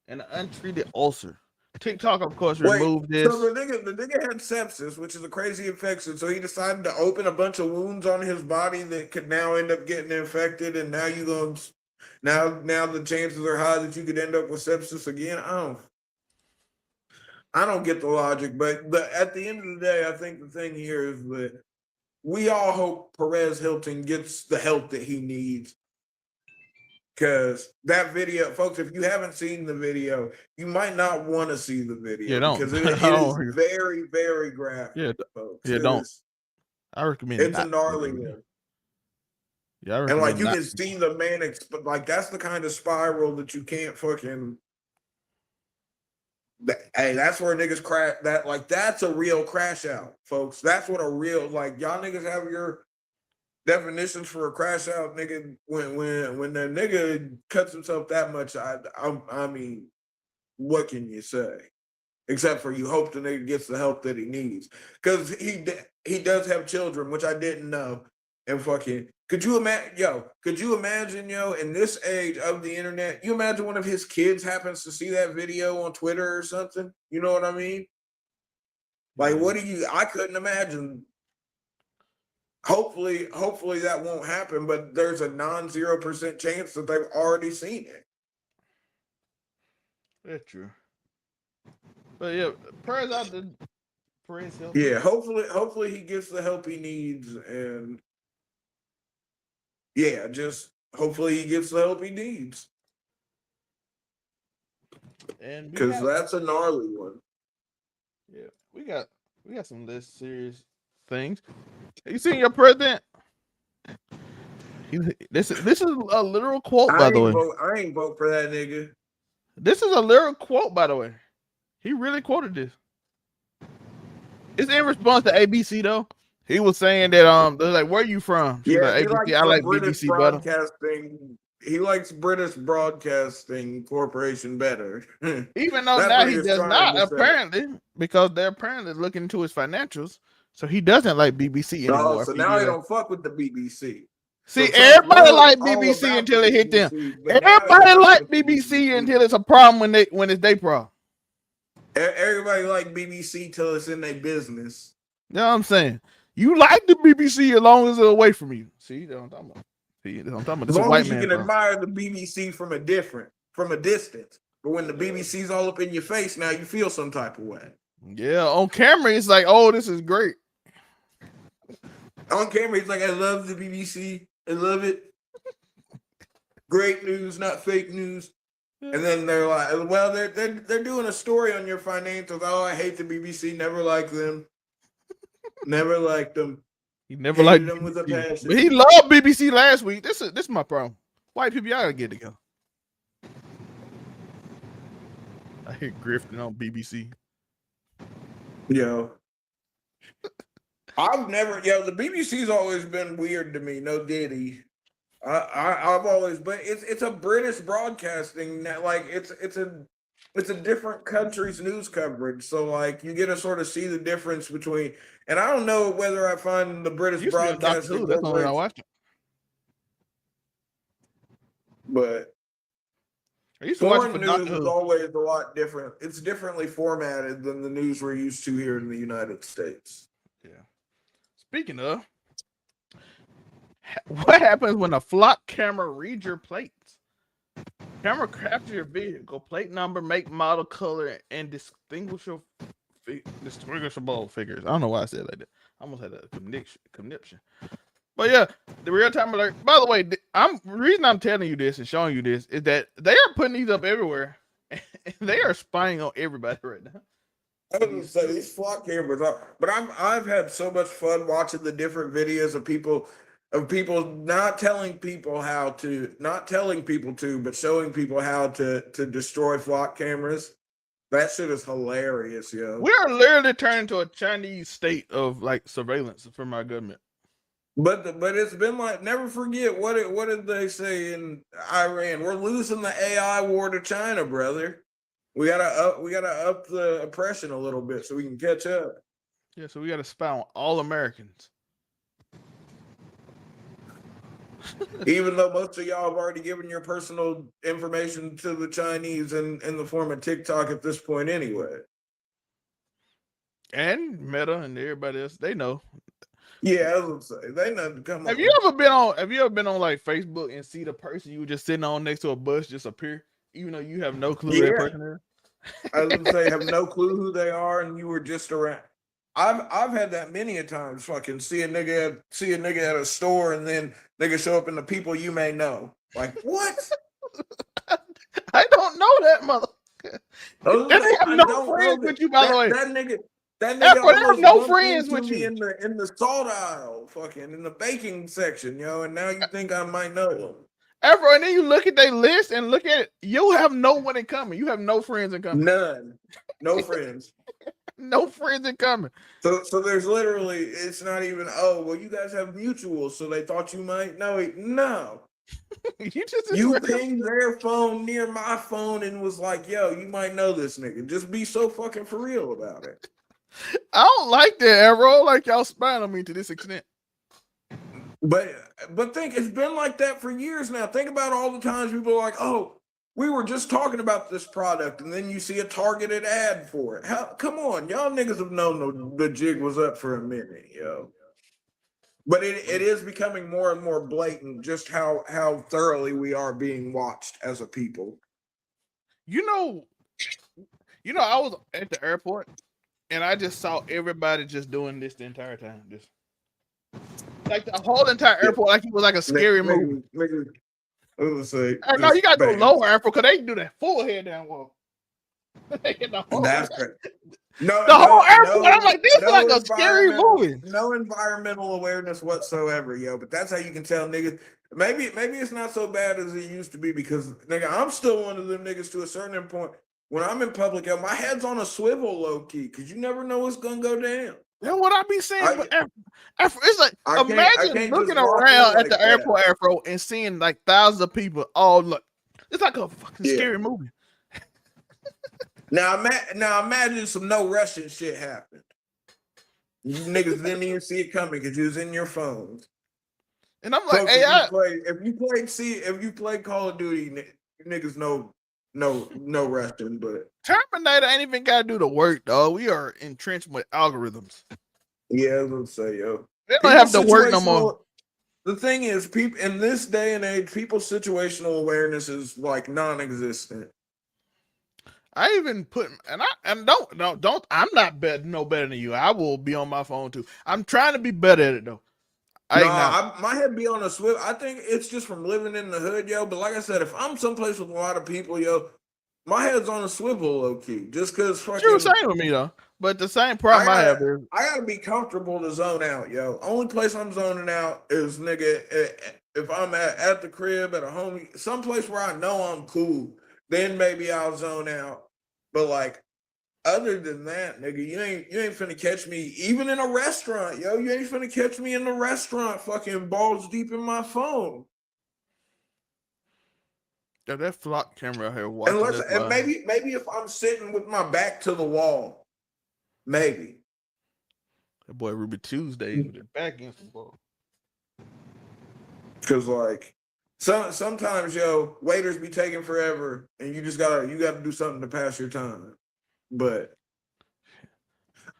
and an untreated ulcer. TikTok, of course, Wait, removed this. so the nigga had sepsis, which is a crazy infection. So he decided to open a bunch of wounds on his body that could now end up getting infected, and now now the chances are high that you could end up with sepsis again. I don't get the logic, but at the end of the day, I think the thing here is that we all hope Perez Hilton gets the help that he needs. Because that video, folks, if you haven't seen the video, you might not want to see the video because it is very, very graphic. Yeah, folks. Yeah, don't. I recommend it's a gnarly one. Yeah, I recommend and like you can see the man, like that's the kind of spiral that you can't fucking. Hey, that's where niggas crash. That's a real crash out, folks. That's what a real y'all niggas have your definitions for a crash out, nigga. When the nigga cuts himself that much, I mean, what can you say? Except for you hope the nigga gets the help that he needs, because he does have children, which I didn't know. And fucking, could you imagine, in this age of the internet, you imagine one of his kids happens to see that video on Twitter or something? You know what I mean? Like, I couldn't imagine. Hopefully that won't happen, but there's a non-0% chance that they've already seen it. That's true. But yeah, prayers out to Perez Hilton. Yeah, hopefully he gets the help he needs, and yeah, just hopefully he gets the help he needs. And because that's a gnarly one. Yeah, we got some less serious things. Have you seen your president? This is a literal quote, by the way. I ain't vote for that nigga. This is a literal quote, by the way. He really quoted this. It's in response to ABC though. He was saying that they're like, "Where are you from?" She's like, ABC. I like British BBC broadcasting better. He likes British Broadcasting Corporation better. Even though now he does not, apparently, because they're apparently looking into his financials. So he doesn't like BBC anymore. So now he don't fuck with the BBC. See, everybody like BBC until it hit them. Everybody like BBC until it's a problem when it's their problem. Everybody like BBC till it's in their business. You know what I'm saying? You like the BBC as long as it's away from you. See, that's what I'm talking about. As long as you can admire the BBC from a distance. But when the BBC's all up in your face, now you feel some type of way. Yeah, on camera, it's like, oh, this is great. On camera, it's like, I love the BBC. I love it. Great news, not fake news. And then they're like, well, they're doing a story on your financials. Oh, I hate the BBC. Never liked them. Never liked them. He never liked them with a passion. But he loved BBC last week. This is my problem. White people, y'all gotta get together. I hear grifting on BBC. Yo. The BBC's always been weird to me. No diddy. I've always, but it's a British broadcasting that, like, it's a different country's news coverage. So like you get to sort of see the difference between, and I don't know whether I find the British broadcasting. That's what I watched. But foreign news is always a lot different. It's differently formatted than the news we're used to here in the United States. Yeah. Speaking of, what happens when a flock camera reads your plates? Camera captures your vehicle, plate number, make, model, color, and distinguishable figures. I don't know why I said it like that. I almost had a conniption. But yeah, the real-time alert. By the way, the reason I'm telling you this and showing you this is that they are putting these up everywhere. And they are spying on everybody right now. I was gonna say these flock cameras are, but I've had so much fun watching the different videos of people not telling people to, but showing people how to destroy flock cameras. That shit is hilarious, yo. We are literally turning into a Chinese state of like surveillance from our government. But it's been like, never forget what did they say in Iran? We're losing the AI war to China, brother. We gotta up the oppression a little bit so we can catch up. Yeah, so we gotta spy on all Americans. Even though most of y'all have already given your personal information to the Chinese in the form of TikTok at this point anyway. And Meta and everybody else, they know. Yeah, I was gonna say they know. Come on. Have you ever been on like Facebook and see the person you were just sitting on next to a bus just appear, even though you have no clue who that person is? I was gonna say, have no clue who they are, and you were just around. I've had that many a times. Fucking see a nigga at a store, and then nigga show up in the people you may know. Like what? I don't know that mother. They have no friends with you, by the way. That nigga They have no friends with you in the salt aisle, fucking in the baking section, yo. And now you think I might know them. Afro, and then you look at their list and look at it. You have no one in common. You have no friends in common. None. No friends. No friends in common. So there's literally, it's not even, oh, well, you guys have mutuals, so they thought you might know it. No. You pinged their phone near my phone and was like, yo, you might know this nigga. Just be so fucking for real about it. I don't like that, Arrow. Like y'all spying on me to this extent. But think it's been like that for years now. Think about all the times people are like, oh, we were just talking about this product, and then you see a targeted ad for it. Come on, y'all niggas have known the jig was up for a minute, yo. But it is becoming more and more blatant just how thoroughly we are being watched as a people. You know, I was at the airport and I just saw everybody just doing this the entire time. Just like the whole entire airport, like it was like a scary movie. I was gonna say, no, you got to go lower airport because they can do that full head down walk. That's crazy. The whole airport. I'm like, this is like a scary movie. No environmental awareness whatsoever, yo. But that's how you can tell niggas. Maybe it's not so bad as it used to be because nigga, I'm still one of them niggas to a certain point. When I'm in public, yo, my head's on a swivel, low key, because you never know what's gonna go down. That's what I be saying. It's like imagine looking around at the airport, Afro, and seeing like thousands of people all look. It's like a fucking scary movie. Now imagine some no Russian shit happened. You niggas didn't even see it coming because you was in your phones. And I'm like, if you play Call of Duty, you niggas know no Russian, but Terminator ain't even gotta do the work, dog. We are entrenched with algorithms. Yeah, I was gonna say, yo. They don't have to work no more. The thing is, people in this day and age, people's situational awareness is like non-existent. I even put I'm not no better than you. I will be on my phone too. I'm trying to be better at it though. My head be on a swivel. I think it's just from living in the hood, yo. But like I said, if I'm someplace with a lot of people, yo, my head's on a swivel, low key. Just because fucking. You're the same with me though. But the same problem I have is I gotta be comfortable to zone out, yo. Only place I'm zoning out is nigga if I'm at the crib at a homie, someplace where I know I'm cool. Then maybe I'll zone out. But like, other than that, nigga, you ain't finna catch me even in a restaurant, yo. You ain't finna catch me in the restaurant, fucking balls deep in my phone. Yeah, that flock camera out here watching. And maybe if I'm sitting with my back to the wall, maybe. That boy Ruby Tuesday with his back against the wall. Cause like. Sometimes, yo, waiters be taking forever, and you gotta do something to pass your time. But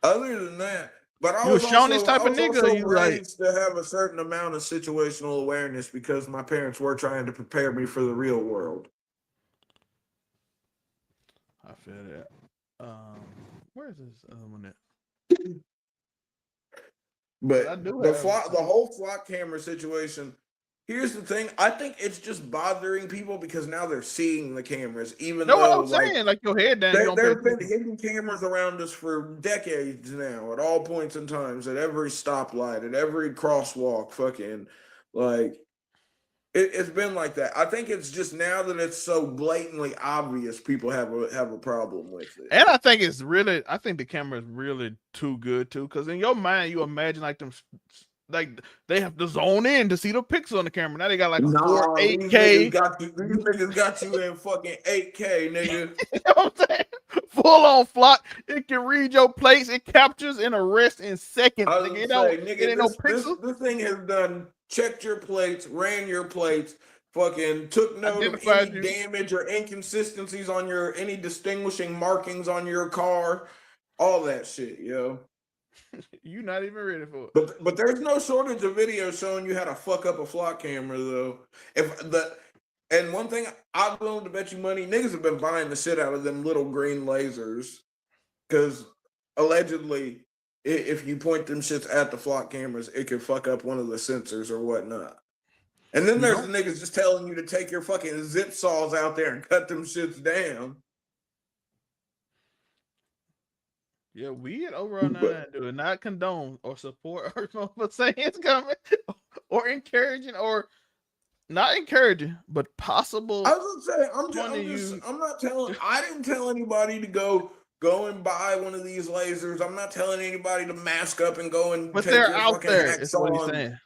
other than that, I was shown this type of nigga. You raised to have a certain amount of situational awareness because my parents were trying to prepare me for the real world. I feel that. Where is this other one at? But the whole flock camera situation. Here's the thing. I think it's just bothering people because now they're seeing the cameras, even though what I'm saying, like your head down. There have been hidden cameras around us for decades now, at all points in times, at every stoplight, at every crosswalk, fucking like it's been like that. I think it's just now that it's so blatantly obvious, people have a problem with it. And I think the camera is really too good too, because in your mind you imagine like them. Like they have to zone in to see the pixel on the camera. Now they got like 8K. These niggas got you in fucking 8K, nigga. You know what I'm saying? full on flock. It can read your plates. It captures and arrests in seconds. I was Nigga, gonna say, nigga, it ain't no pixel. this thing has done checked your plates, ran your plates, fucking took note of Identified any you. damage or inconsistencies on any distinguishing markings on your car, all that shit, yo. You not even ready for it. But there's no shortage of videos showing you how to fuck up a flock camera though. And one thing I'm willing to bet you money, niggas have been buying the shit out of them little green lasers. Cause allegedly, if you point them shits at the flock cameras, it could fuck up one of the sensors or whatnot. And then there's the niggas just telling you to take your fucking zip saws out there and cut them shits down. Yeah, we at Overall 9 do not condone or support or saying it's coming or encouraging or not encouraging, but possible. I was gonna say, I didn't tell anybody to go and buy one of these lasers. I'm not telling anybody to mask up and go and but take they're your out fucking there. hacks Is what he's on. saying.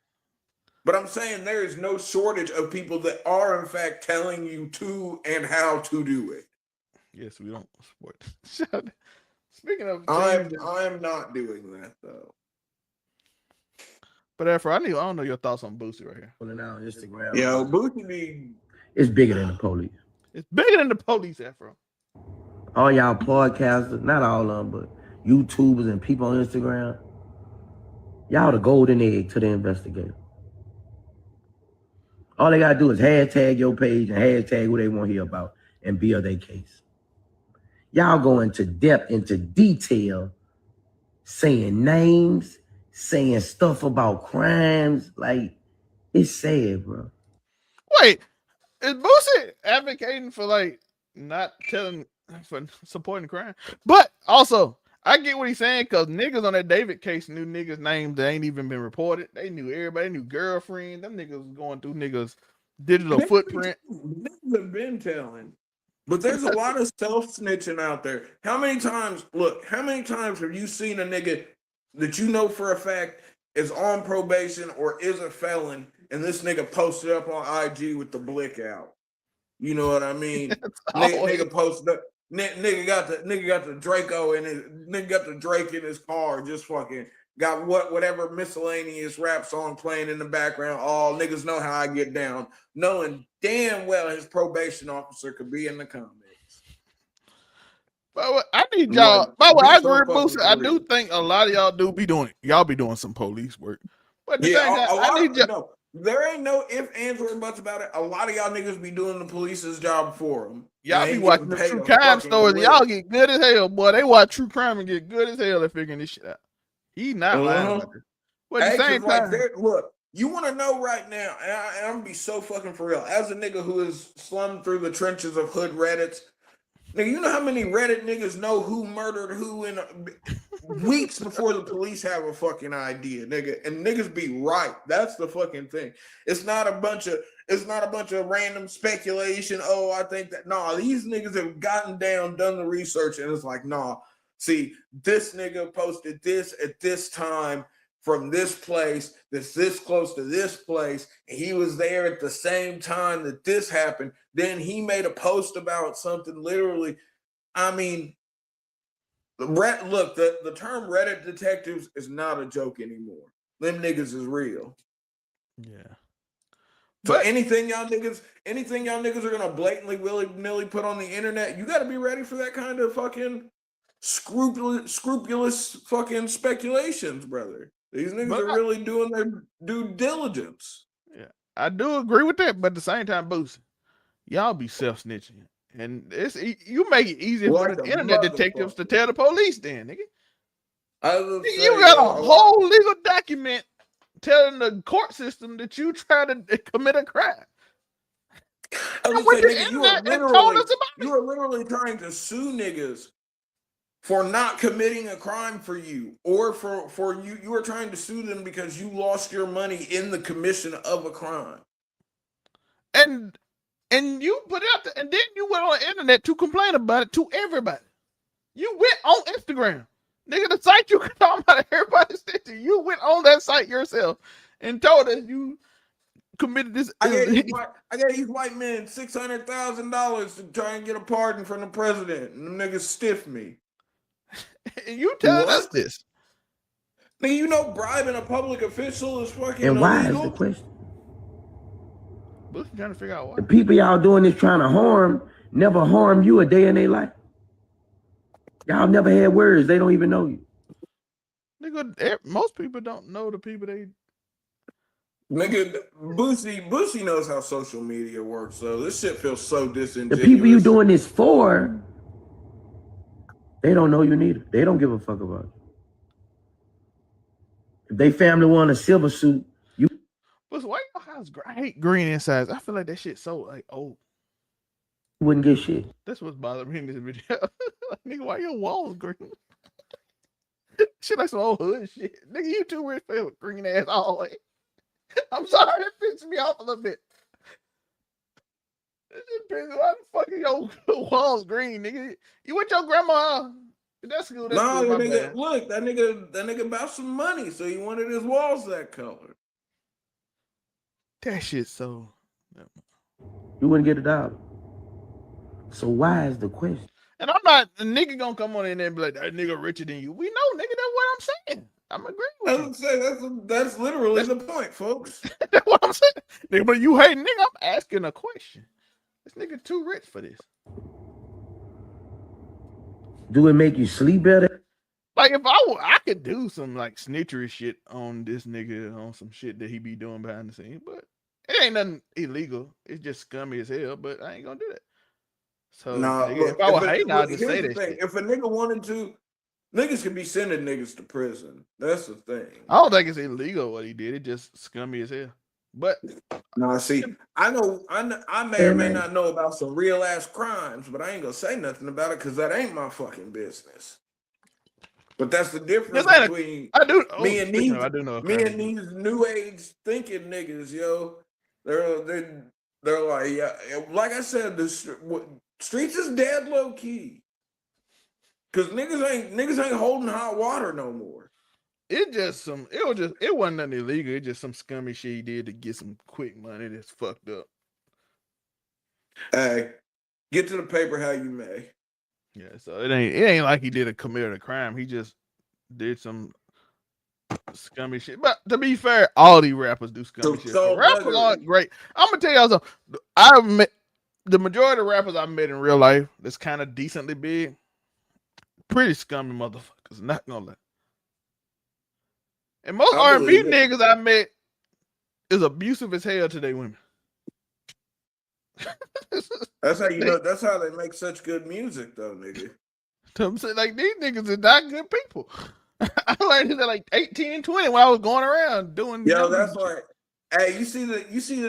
But I'm saying there is no shortage of people that are in fact telling you to and how to do it. Yes, we don't support. Speaking of, I'm not doing that though. But Afro, I don't know your thoughts on Boosie right here. Pulling out on Instagram. Yo, Boosie be. It's bigger than the police. It's bigger than the police, Afro. All y'all podcasters, not all of them, but YouTubers and people on Instagram, y'all the golden egg to the investigator. All they gotta do is hashtag your page and hashtag who they want to hear about and build their case. Y'all go into depth, into detail, saying names, saying stuff about crimes. Like, it's sad, bro. Wait, is Boosie advocating for like not telling for supporting crime? But also, I get what he's saying because niggas on that David case knew niggas' names that ain't even been reported. They knew everybody, they knew girlfriend. Them niggas was going through niggas' digital footprint. Niggas have been telling. But there's a lot of self-snitching out there. How many times have you seen a nigga that you know for a fact is on probation or is a felon, and this nigga posted up on IG with the blick out? You know what I mean? Nigga posted up. Nigga got the Draco in his nigga got the Drake in his car, just fucking got whatever miscellaneous rap song playing in the background. All niggas know how I get down, knowing damn well his probation officer could be in the comments. But I need y'all. By the way, I agree with Boosie. I do think a lot of y'all do be doing. Y'all be doing some police work. But at the same time, I need y'all. No, there ain't no if, ands, or buts about it. A lot of y'all niggas be doing the police's job for them. Y'all be watching the true crime stories. And y'all get good as hell, boy. They watch true crime and get good as hell at figuring this shit out. He not lying about this. But at the same time, look, you want to know right now, and I'm gonna be so fucking for real. As a nigga who has slummed through the trenches of hood Reddits, nigga, you know how many Reddit niggas know who murdered who in weeks before the police have a fucking idea, nigga, and niggas be right. That's the fucking thing. It's not a bunch of random speculation. Oh, I think that. Nah, these niggas have gotten down, done the research, and it's like, nah. See, this nigga posted this at this time from this place that's this close to this place, and he was there at the same time that this happened. Then he made a post about something literally. I mean, the term Reddit detectives is not a joke anymore. Them niggas is real. Yeah. So anything y'all niggas are gonna blatantly willy-nilly put on the internet, you gotta be ready for that kind of fucking scrupulous fucking speculations, brother. These niggas are really doing their due diligence. Yeah, I do agree with that, but at the same time, Boosie, y'all be self-snitching. And you make it easy for the internet detectives to tell the police then, nigga. You got a whole legal document telling the court system that you try to commit a crime. You are literally trying to sue niggas for not committing a crime for you, or for you are trying to sue them because you lost your money in the commission of a crime. And you put it out there, and then you went on the internet to complain about it to everybody. You went on Instagram. Nigga, the site you talking about everybody's stitching. You went on that site yourself and told us you committed this. I gave these white men $600,000 to try and get a pardon from the president, and them niggas stiffed me. And you telling us this? Nigga, you know bribing a public official is fucking And why illegal? is the question? Bush trying to figure out why. The people y'all doing this trying to harm never harm you a day in their life. Y'all never had words. They don't even know you. Nigga, most people don't know the people they. Nigga, Boosie knows how social media works, so this shit feels so disingenuous. The people you doing this for, they don't know you neither. They don't give a fuck about you. If they family want a silver suit, But why your house? I hate green insides. I feel like that shit so like old. you wouldn't get shit. That's what's bothering me in this video. Like, nigga, why your walls green? Shit like some old hood shit. Nigga, you too rich for green ass always. I'm sorry, that pisses me off a little bit. This shit pisses me off. Why the fuck your walls green, nigga? You with your grandma? That's good. That's Nah, good, nigga, look, that nigga about some money, so he wanted his walls that color. That shit so. You wouldn't get $1. So why is the question? And I'm not a nigga gonna come on in there and be like, that nigga richer than you. We know, nigga, that's what I'm saying. I'm agreeing with you. That's literally the point, folks. That's what I'm saying. Nigga, but you hate nigga, I'm asking a question. This nigga too rich for this. Do it make you sleep better? Like if I could do some like snitchery shit on this nigga on some shit that he be doing behind the scenes, but it ain't nothing illegal. It's just scummy as hell, but I ain't gonna do that. So nah, nigga, look, if I was hating, I'd just say that shit. If a nigga wanted to, niggas could be sending niggas to prison. That's the thing. I don't think it's illegal what he did. It just scummy as hell. But nah, see, I may or may not know about some real ass crimes, but I ain't gonna say nothing about it because that ain't my fucking business. But that's the difference between me and these new age thinking niggas, yo. They're like, yeah, like I said, the streets is dead low key. Cause niggas ain't holding hot water no more. It wasn't nothing illegal. It's just some scummy shit he did to get some quick money that's fucked up. Hey, get to the paper how you may. Yeah, so it ain't like he committed a crime. He just did some scummy shit. But to be fair, all these rappers do scummy shit. So rappers aren't great. I'm gonna tell y'all something. I've met the majority of rappers I've met in real life that's kind of decently big. Pretty scummy motherfuckers, not gonna lie. And most R&B niggas I met is abusive as hell to their women. That's how you know. That's how they make such good music, though, nigga. I'm saying, like, these niggas are not good people. I learned it at like 18, 20 when I was going around doing. Yo, that's like, hey, you see the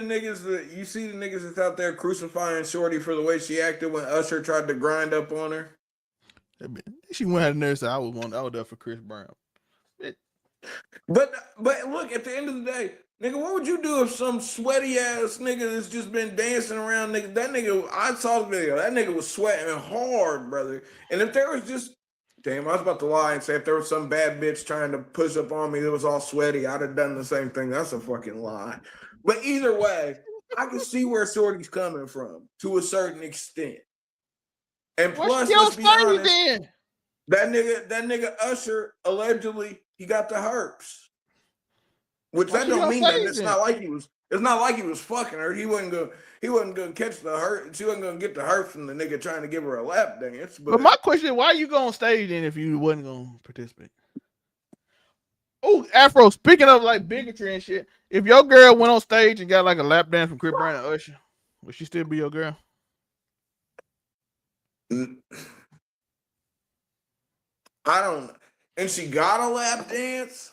niggas that's out there crucifying Shorty for the way she acted when Usher tried to grind up on her. She went out there and said, I was there for Chris Brown. But look, at the end of the day, nigga, what would you do if some sweaty ass nigga that's just been dancing around, nigga? That nigga, I saw the video. That nigga was sweating hard, brother. And if there was just, damn, I was about to lie and say if there was some bad bitch trying to push up on me that was all sweaty, I'd have done the same thing. That's a fucking lie. But either way, I can see where Shorty's coming from to a certain extent. And plus, let's be honest, that nigga Usher allegedly he got the herpes, which that don't mean that it's not like he was fucking her. He wasn't gonna catch the herpes. She wasn't gonna get the herpes from the nigga trying to give her a lap dance. But my question is, why you go on stage then if you wasn't gonna participate? Oh, Afro, speaking of like bigotry and shit, if your girl went on stage and got like a lap dance from Chris Brown and Usher, would she still be your girl? I don't know. And she got a lap dance?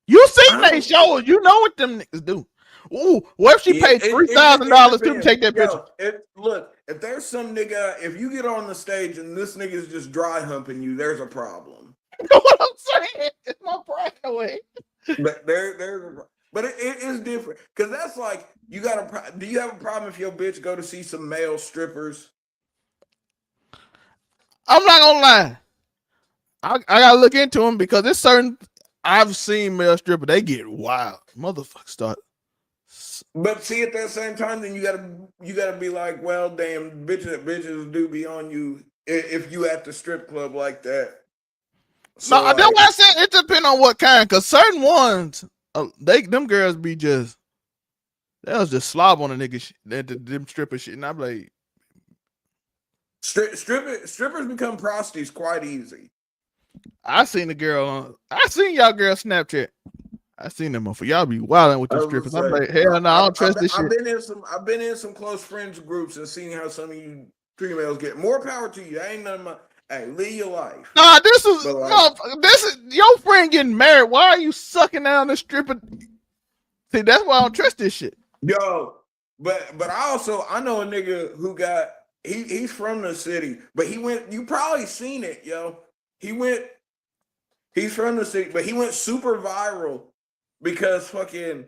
You seen they shows. You know what them niggas do. Ooh, what if she paid $3,000 to take that picture? Look, if there's some nigga, if you get on the stage and this nigga is just dry humping you, there's a problem. You know what I'm saying? It's my pride away. But it is different. Because that's like, do you have a problem if your bitch go to see some male strippers? I'm not gonna lie. I gotta look into them because there's certain I've seen male stripper. They get wild, motherfuckers. Start. But see, at that same time, then you gotta be like, well, damn, bitches do be on you if you at the strip club like that. So no, that's why I said it depends on what kind. Cause certain ones, them girls be just, they'll just slob on a nigga them stripper shit, and I'm like, strippers become prostitutes quite easy. I seen the girl I seen y'all girls Snapchat. I seen them for y'all be wilding with them strippers. I'm like, hell no, I don't trust this shit. I've been in some close friends groups and seen how some of you females get. More power to you. I ain't none of my. Hey, live your life. Nah, this is your friend getting married. Why are you sucking down the stripper? See, that's why I don't trust this shit. Yo, but I know a nigga who got he's from the city, but he went. You probably seen it, yo. He's from the city, but he went super viral because fucking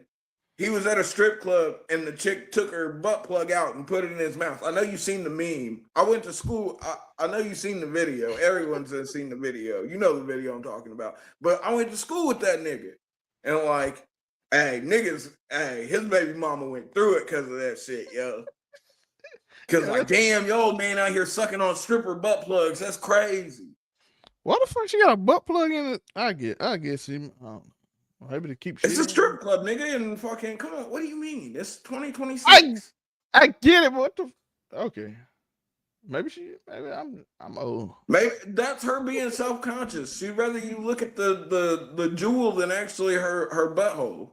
he was at a strip club and the chick took her butt plug out and put it in his mouth. I know you've seen the meme. I went to school. I know you've seen the video. Everyone's seen the video. You know the video I'm talking about. But I went to school with that nigga. And like, hey, niggas, hey, his baby mama went through it because of that shit, yo. Because like, damn, your old man out here sucking on stripper butt plugs. That's crazy. What the fuck she got a butt plug in it? I guess him. Maybe to keep. It's a strip club, nigga, and fucking come on. What do you mean? It's 2026. I get it, but what the? Okay, maybe I'm old. Maybe that's her being self-conscious. She'd rather you look at the jewel than actually her butthole.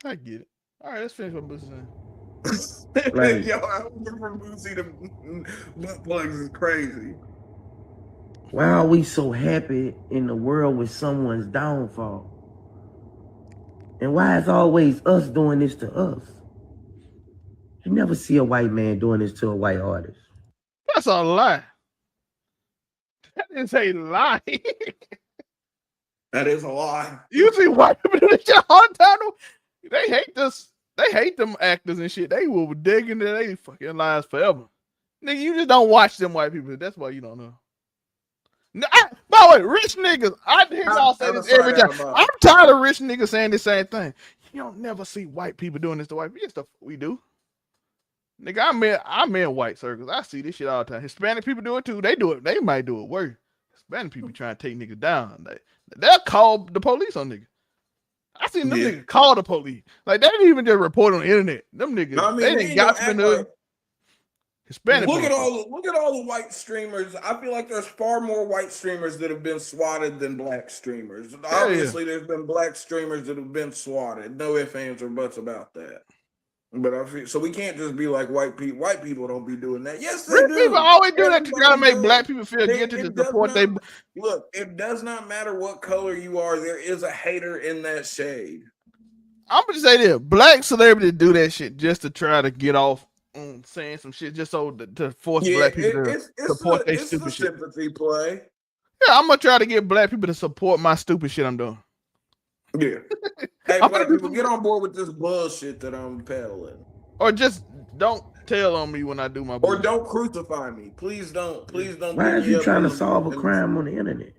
I get it. All right, let's finish what Boosie saying. Right. Yo, I remember from Boosie the butt plugs is crazy. Why are we so happy in the world with someone's downfall? And why is always us doing this to us? You never see a white man doing this to a white artist. That's a lie. That is a lie. That is a lie. You see white people do this shit all the time. They hate this. They hate them actors and shit. They will dig into their fucking lives forever. Nigga, you just don't watch them white people. That's why you don't know. By the way, rich niggas, I hear y'all say this every time. I'm tired of rich niggas saying the same thing. You don't never see white people doing this to white people. Yes, stuff we do. Nigga, I'm in white circles. I see this shit all the time. Hispanic people do it too. They do it. They might do it worse. Hispanic people trying to take niggas down. They'll call the police on niggas. I seen them niggas call the police. Like, they didn't even just report on the internet. Them niggas, they didn't got to know. Hispanic. Look at all the white streamers. I feel like there's far more white streamers that have been swatted than black streamers. Obviously, there's been black streamers that have been swatted. No ifs, ands, or buts about that. But I feel so we can't just be like white people. White people don't be doing that. Yes, they do. People always do that to try to make black people feel guilty to support they. Look, it does not matter what color you are. There is a hater in that shade. I'm gonna say this: black celebrities do that shit just to try to get off. Saying some shit just so to force black people to support their stupid shit. Sympathy play. Yeah, I'm gonna try to get black people to support my stupid shit I'm doing. Yeah. Hey, black people, get on board with this bullshit that I'm peddling. Or just don't tell on me when I do my bullshit. Or don't crucify me. Please don't. Why are you trying to solve a crime on the internet?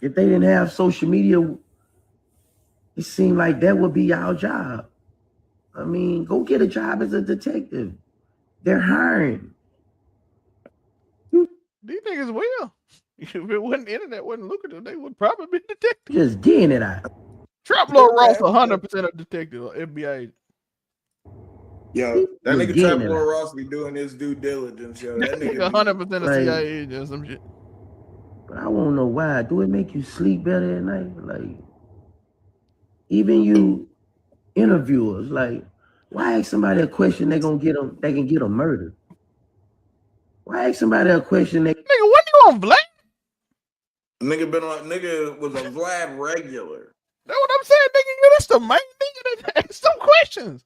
If they didn't have social media, it seemed like that would be our job. I mean, go get a job as a detective. They're hiring. These niggas will. If it wasn't internet, wasn't lucrative, they would probably be detectives. Just getting it out. Trap Lord Ross 100% a detective or FBI. Yo, that nigga Trap Lord Ross be doing his due diligence. Yo, that nigga 100% a CIA agent or some shit. But I won't know why. Do it make you sleep better at night? Like, even you interviewers, like, why ask somebody a question they can get them murdered? Why ask somebody a question nigga, when you on Vlad? Nigga was a Vlad regular. That's what I'm saying, nigga. That's the main nigga that asked some questions.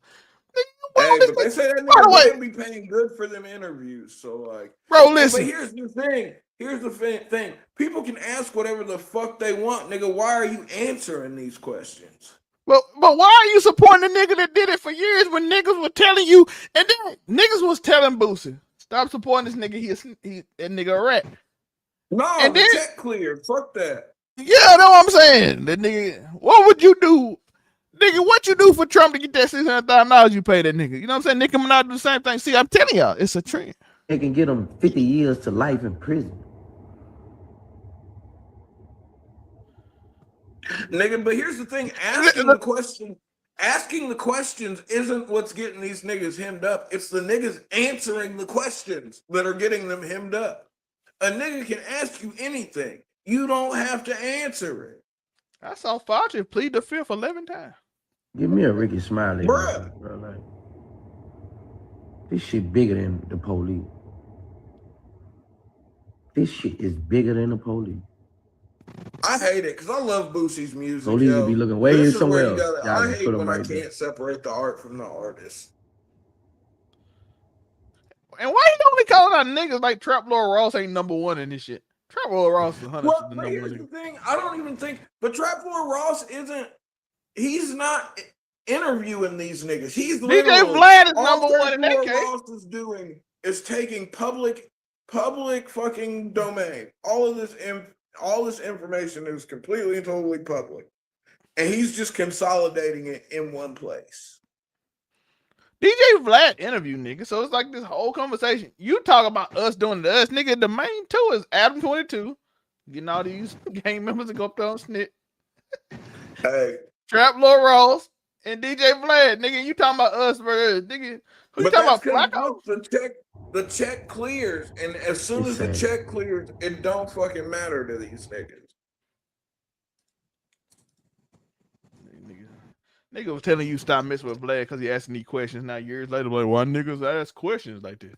Nigga, hey, but they say that nigga be paying good for them interviews. So like, bro, listen. But here's the thing. Here's the thing. People can ask whatever the fuck they want, nigga. Why are you answering these questions? But why are you supporting the nigga that did it for years when niggas were telling you, and then niggas was telling Boosie, stop supporting this nigga. He that nigga a rat. No, And the then, check cleared. Fuck that. yeah, that's what I'm saying. That nigga, what would you do? Nigga, what you do for Trump to get that $600,000 you pay that nigga? You know what I'm saying? Nicki Minaj do the same thing. See, I'm telling y'all, it's a trend. They can get them 50 years to life in prison. Nigga, but here's the thing, asking the questions isn't what's getting these niggas hemmed up. It's the niggas answering the questions that are getting them hemmed up. A nigga can ask you anything. You don't have to answer it. I saw Fauci plead the fifth 11 times. Give me a Ricky Smiley. Bruh. Bro. Like, this shit bigger than the police. This shit is bigger than the police. I hate it because I love Boosie's music. Police yo. be looking way This is somewhere where else. I hate when I can't separate the art from the artist. And why you only calling out niggas like Trap Lord Ross ain't number one in this shit? Trap Lord Ross is 100 Well, the but number here's one. the thing. I don't even think, but Trap Lord Ross isn't, he's not interviewing these niggas. He's DJ literally, Vlad is all number Trap one in that Lord case. Ross is doing is taking public fucking domain. All this information is completely and totally public. And he's just consolidating it in one place. DJ Vlad interview nigga, so it's like this whole conversation. You talk about us doing the us, nigga. The main two is Adam 22, getting all these gang members to go up there on snit. Hey, Trap Lord Ross and DJ Vlad, nigga. You talking about us versus nigga? Who you talking about? Flacco? The check clears, and as soon as the check clears, it don't fucking matter to these niggas. Nigga was telling you stop messing with Vlad because he asking these questions. Now years later, like, why niggas ask questions like this?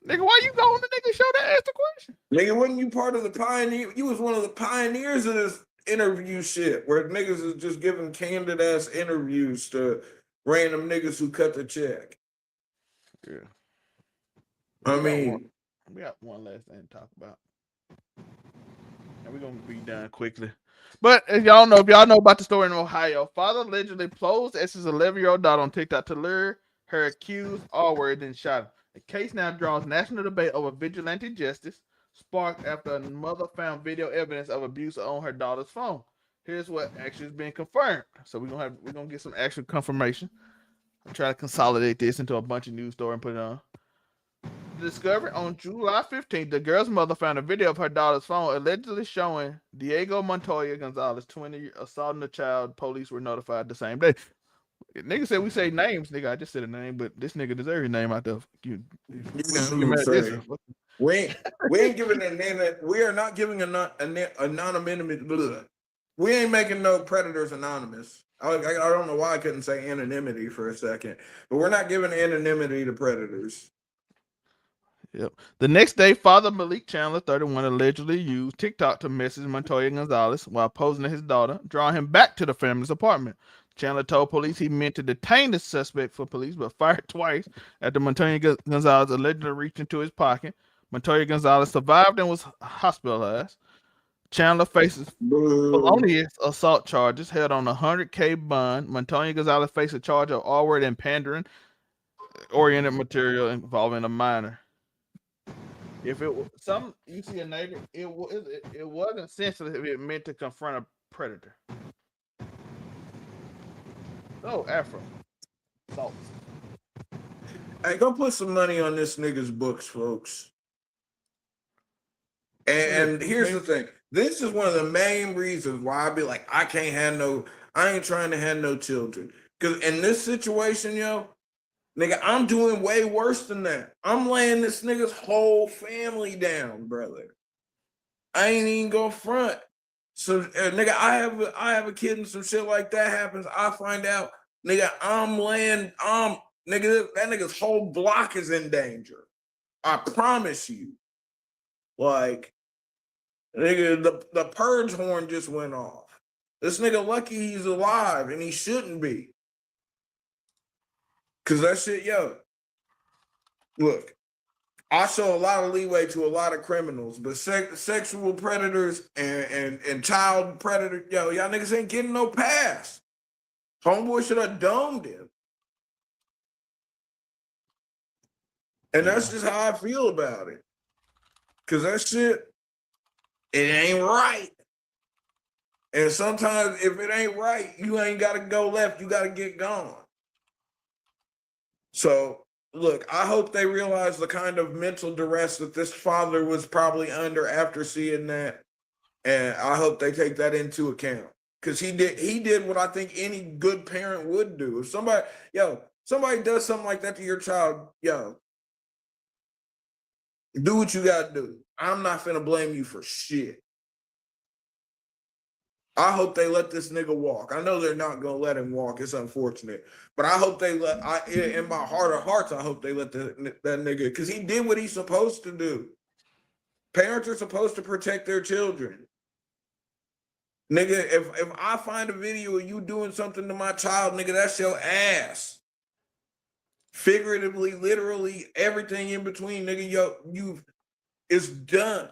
Nigga, why you go on the nigga show to ask the question? Nigga, wasn't you part of the pioneer? You was one of the pioneers of this interview shit, where niggas is just giving candid ass interviews to random niggas who cut the check. Yeah. I mean, we got one last thing to talk about, and we're gonna be done quickly. But if y'all know about the story in Ohio, father allegedly posed as his 11-year-old daughter on TikTok to lure her accused R-word and shot him. The case now draws national debate over vigilante justice, sparked after a mother found video evidence of abuse on her daughter's phone. Here's what actually has been confirmed. So we're gonna get some actual confirmation. I'm trying to consolidate this into a bunch of news story and put it on. The discovery on July 15th, the girl's mother found a video of her daughter's phone allegedly showing Diego Montoya Gonzalez, 20, assaulting the child. Police were notified the same day. Nigga said we say names, nigga. I just said a name, but this nigga deserves his name out there. We ain't giving a name. We are not giving anonymity. We ain't making no predators anonymous. I don't know why I couldn't say anonymity for a second, but we're not giving anonymity to predators. Yep. The next day, Father Malik Chandler, 31, allegedly used TikTok to message Montoya Gonzalez while posing to his daughter, drawing him back to the family's apartment. Chandler told police he meant to detain the suspect for police, but fired twice after Montoya Gonzalez allegedly reached into his pocket. Montoya Gonzalez survived and was hospitalized. Chandler faces felonious assault charges, held on $100K bond. Montoya Gonzalez faced a charge of R-word and pandering oriented material involving a minor. If it was you see a neighbor, it wasn't sensitive if it meant to confront a predator. Oh, Afro. Salts. Hey, go put some money on this nigga's books, folks. And here's the thing. This is one of the main reasons why I be like, I ain't trying to have no children. Because in this situation, yo, nigga, I'm doing way worse than that. I'm laying this nigga's whole family down, brother. I ain't even gonna front. So, nigga, I have a kid and some shit like that happens. I find out, nigga, nigga, that nigga's whole block is in danger. I promise you. Like, nigga, the purge horn just went off. This nigga lucky he's alive, and he shouldn't be. Cause that shit, yo, look, I show a lot of leeway to a lot of criminals, but sexual predators and child predators, yo, y'all niggas ain't getting no pass. Homeboy should have domed him. And that's just how I feel about it. Cause that shit, it ain't right. And sometimes if it ain't right, you ain't got to go left. You got to get gone. So, look, I hope they realize the kind of mental duress that this father was probably under after seeing that. And I hope they take that into account. Because he did what I think any good parent would do. If somebody does something like that to your child, do what you got to do. I'm not finna blame you for shit. I hope they let this nigga walk. I know they're not gonna let him walk. It's unfortunate, but I hope they let. In my heart of hearts, I hope they let that nigga, because he did what he's supposed to do. Parents are supposed to protect their children. Nigga, if I find a video of you doing something to my child, nigga, that's your ass. Figuratively, literally, everything in between, nigga, it's done.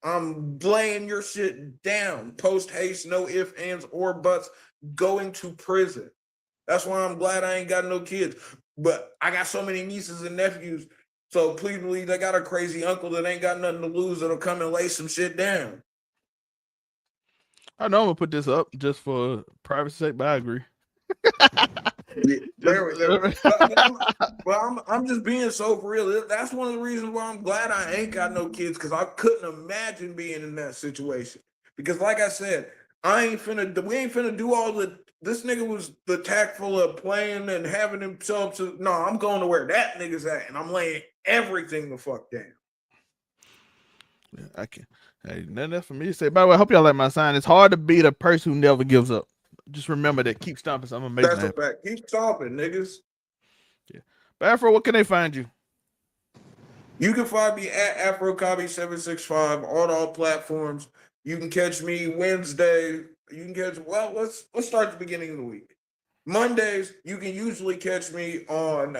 I'm laying your shit down. Post haste, no ifs, ands, or buts, going to prison. That's why I'm glad I ain't got no kids. But I got so many nieces and nephews. So please believe they got a crazy uncle that ain't got nothing to lose that'll come and lay some shit down. I know I'm gonna put this up just for privacy sake, but I agree. I'm just being so for real. That's one of the reasons why I'm glad I ain't got no kids, because I couldn't imagine being in that situation. Because like I said, we ain't finna do all the. This nigga was the tactful of playing and having himself to. No, I'm going to where that nigga's at, and I'm laying everything the fuck down. Yeah, I can't. Hey, nothing else for me to say. By the way, I hope y'all like my sign. It's hard to be the person who never gives up. Just remember that. Keep stomping. Something amazing. That's a fact. Keep stomping, niggas. Yeah. But Afro, what can they find you? You can find me at AfroKami765 on all platforms. You can catch me Wednesday. Let's start at the beginning of the week. Mondays, you can usually catch me on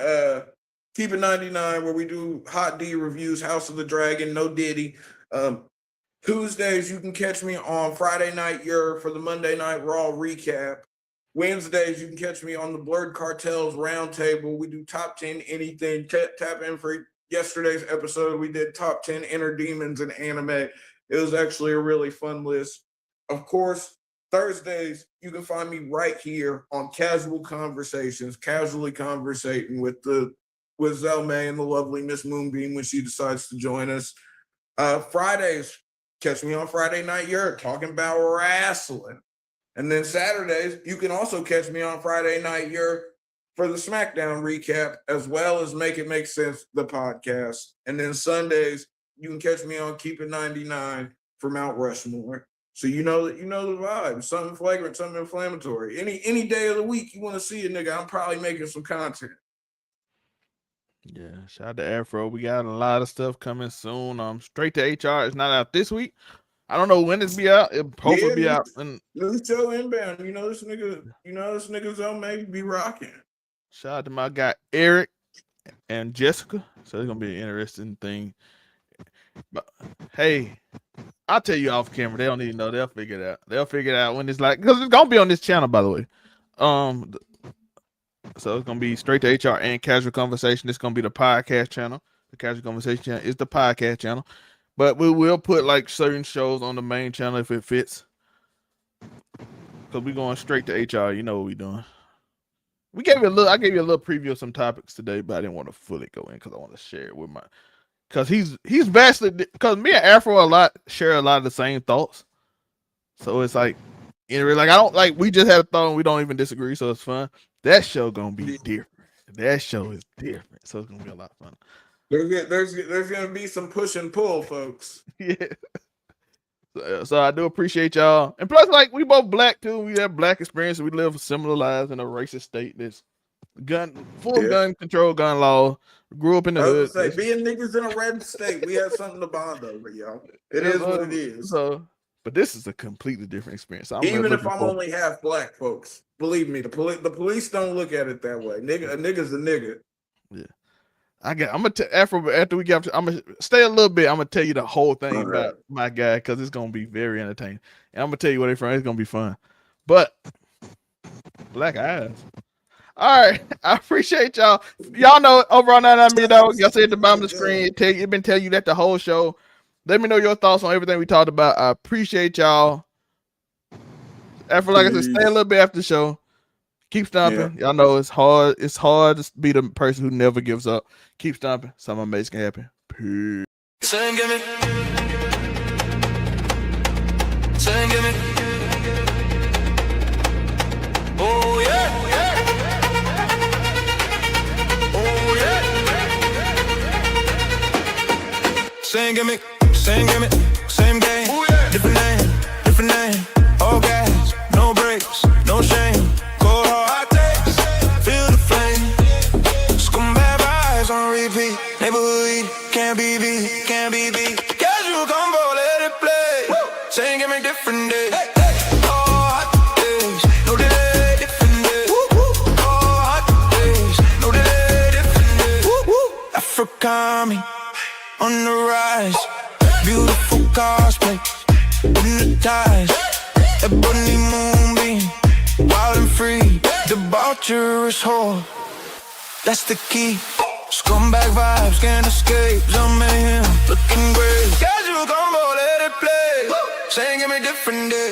Keep It 99, where we do Hot D reviews, House of the Dragon, No Diddy. Tuesdays, you can catch me on Friday Night for the Monday Night Raw recap. Wednesdays, you can catch me on the Blurred Cartels Roundtable. We do top 10 anything. Tap in for yesterday's episode. We did top 10 inner demons in anime. It was actually a really fun list. Of course, Thursdays, you can find me right here on Casual Conversations, casually conversating with Zelmae and the lovely Miss Moonbeam when she decides to join us. Fridays, catch me on Friday Night talking about wrestling. And then Saturdays, you can also catch me on Friday Night for the SmackDown recap, as well as Make It Make Sense, the podcast. And then Sundays, you can catch me on Keep It 99 for Mount Rushmore. So you know the vibe. Something flagrant, something inflammatory. Any day of the week you want to see a nigga, I'm probably making some content. Yeah, shout out to Afro. We got a lot of stuff coming soon. Straight to HR. It's not out this week. I don't know when it's be out. It'll hopefully be out. New show inbound. This nigga Zelmae be rocking. Shout out to my guy Eric and Jessica. So it's gonna be an interesting thing. But hey, I'll tell you off camera. They don't even know. They'll figure it out. They'll figure it out when it's because it's gonna be on this channel, by the way. So it's gonna be Straight to HR and Casual Conversation. It's gonna be the podcast channel. The Casual Conversation channel is the podcast channel. But we will put like certain shows on the main channel if it fits. Because we're going straight to HR. You know what we're doing. I gave you a little preview of some topics today, but I didn't want to fully go in because I want to share it with because he's vastly, because me and Afro share a lot of the same thoughts. So it's like, we just had a thought and we don't even disagree, so it's fun. That show gonna be different. That show is different, so it's gonna be a lot of fun. There's gonna be some push and pull, folks. Yeah. So I do appreciate y'all, and plus, like, we both black too. We have black experience. We live similar lives in a racist state. That's gun control, gun law. Grew up in the hood. Being niggas in a red state, we have something to bond over, y'all. It is what it is. So, but this is a completely different experience. So even if I'm only half black, folks, believe me, the police don't look at it that way. A nigga's a nigga. Yeah. I'm gonna tell Afro after we get. I'm gonna stay a little bit. I'm gonna tell you the whole thing about my guy because it's gonna be very entertaining. And I'm gonna tell you where they're from. It's gonna be fun. But black eyes. All right, I appreciate y'all. Y'all know over on that though. Y'all see at the bottom of the screen. It been tell you that the whole show. Let me know your thoughts on everything we talked about. I appreciate y'all. After, like I said, stay a little bit after the show. Keep stomping. Y'all know it's hard. It's hard to be the person who never gives up. Keep stomping. Something amazing can happen. Peace. Sing, give me. Sing, give me. Oh yeah, yeah. Oh yeah. Sing, give me. Sing, give me. Same game. Oh, yeah. Different name. Different name. All gas. No brakes. No shame. Cold hard takes. Feel the flame. Scumbag vibes on repeat. Neighborhood can't be beat. Can't be beat. Casual combo, let it play. Woo. Sing, give me different day. Hey, hey. All hot days. No delay. Different day. Woo, woo. All hot days. No delay. Different day. Woo, woo. AfroKami on the rise. Beautiful cosplay, hypnotized. Ebony moonbeam, wild and free. Debaucherous whore, that's the key. Scumbag vibes can't escape. Zelmae, looking great. Casual combo, let it play. Saying give me different day.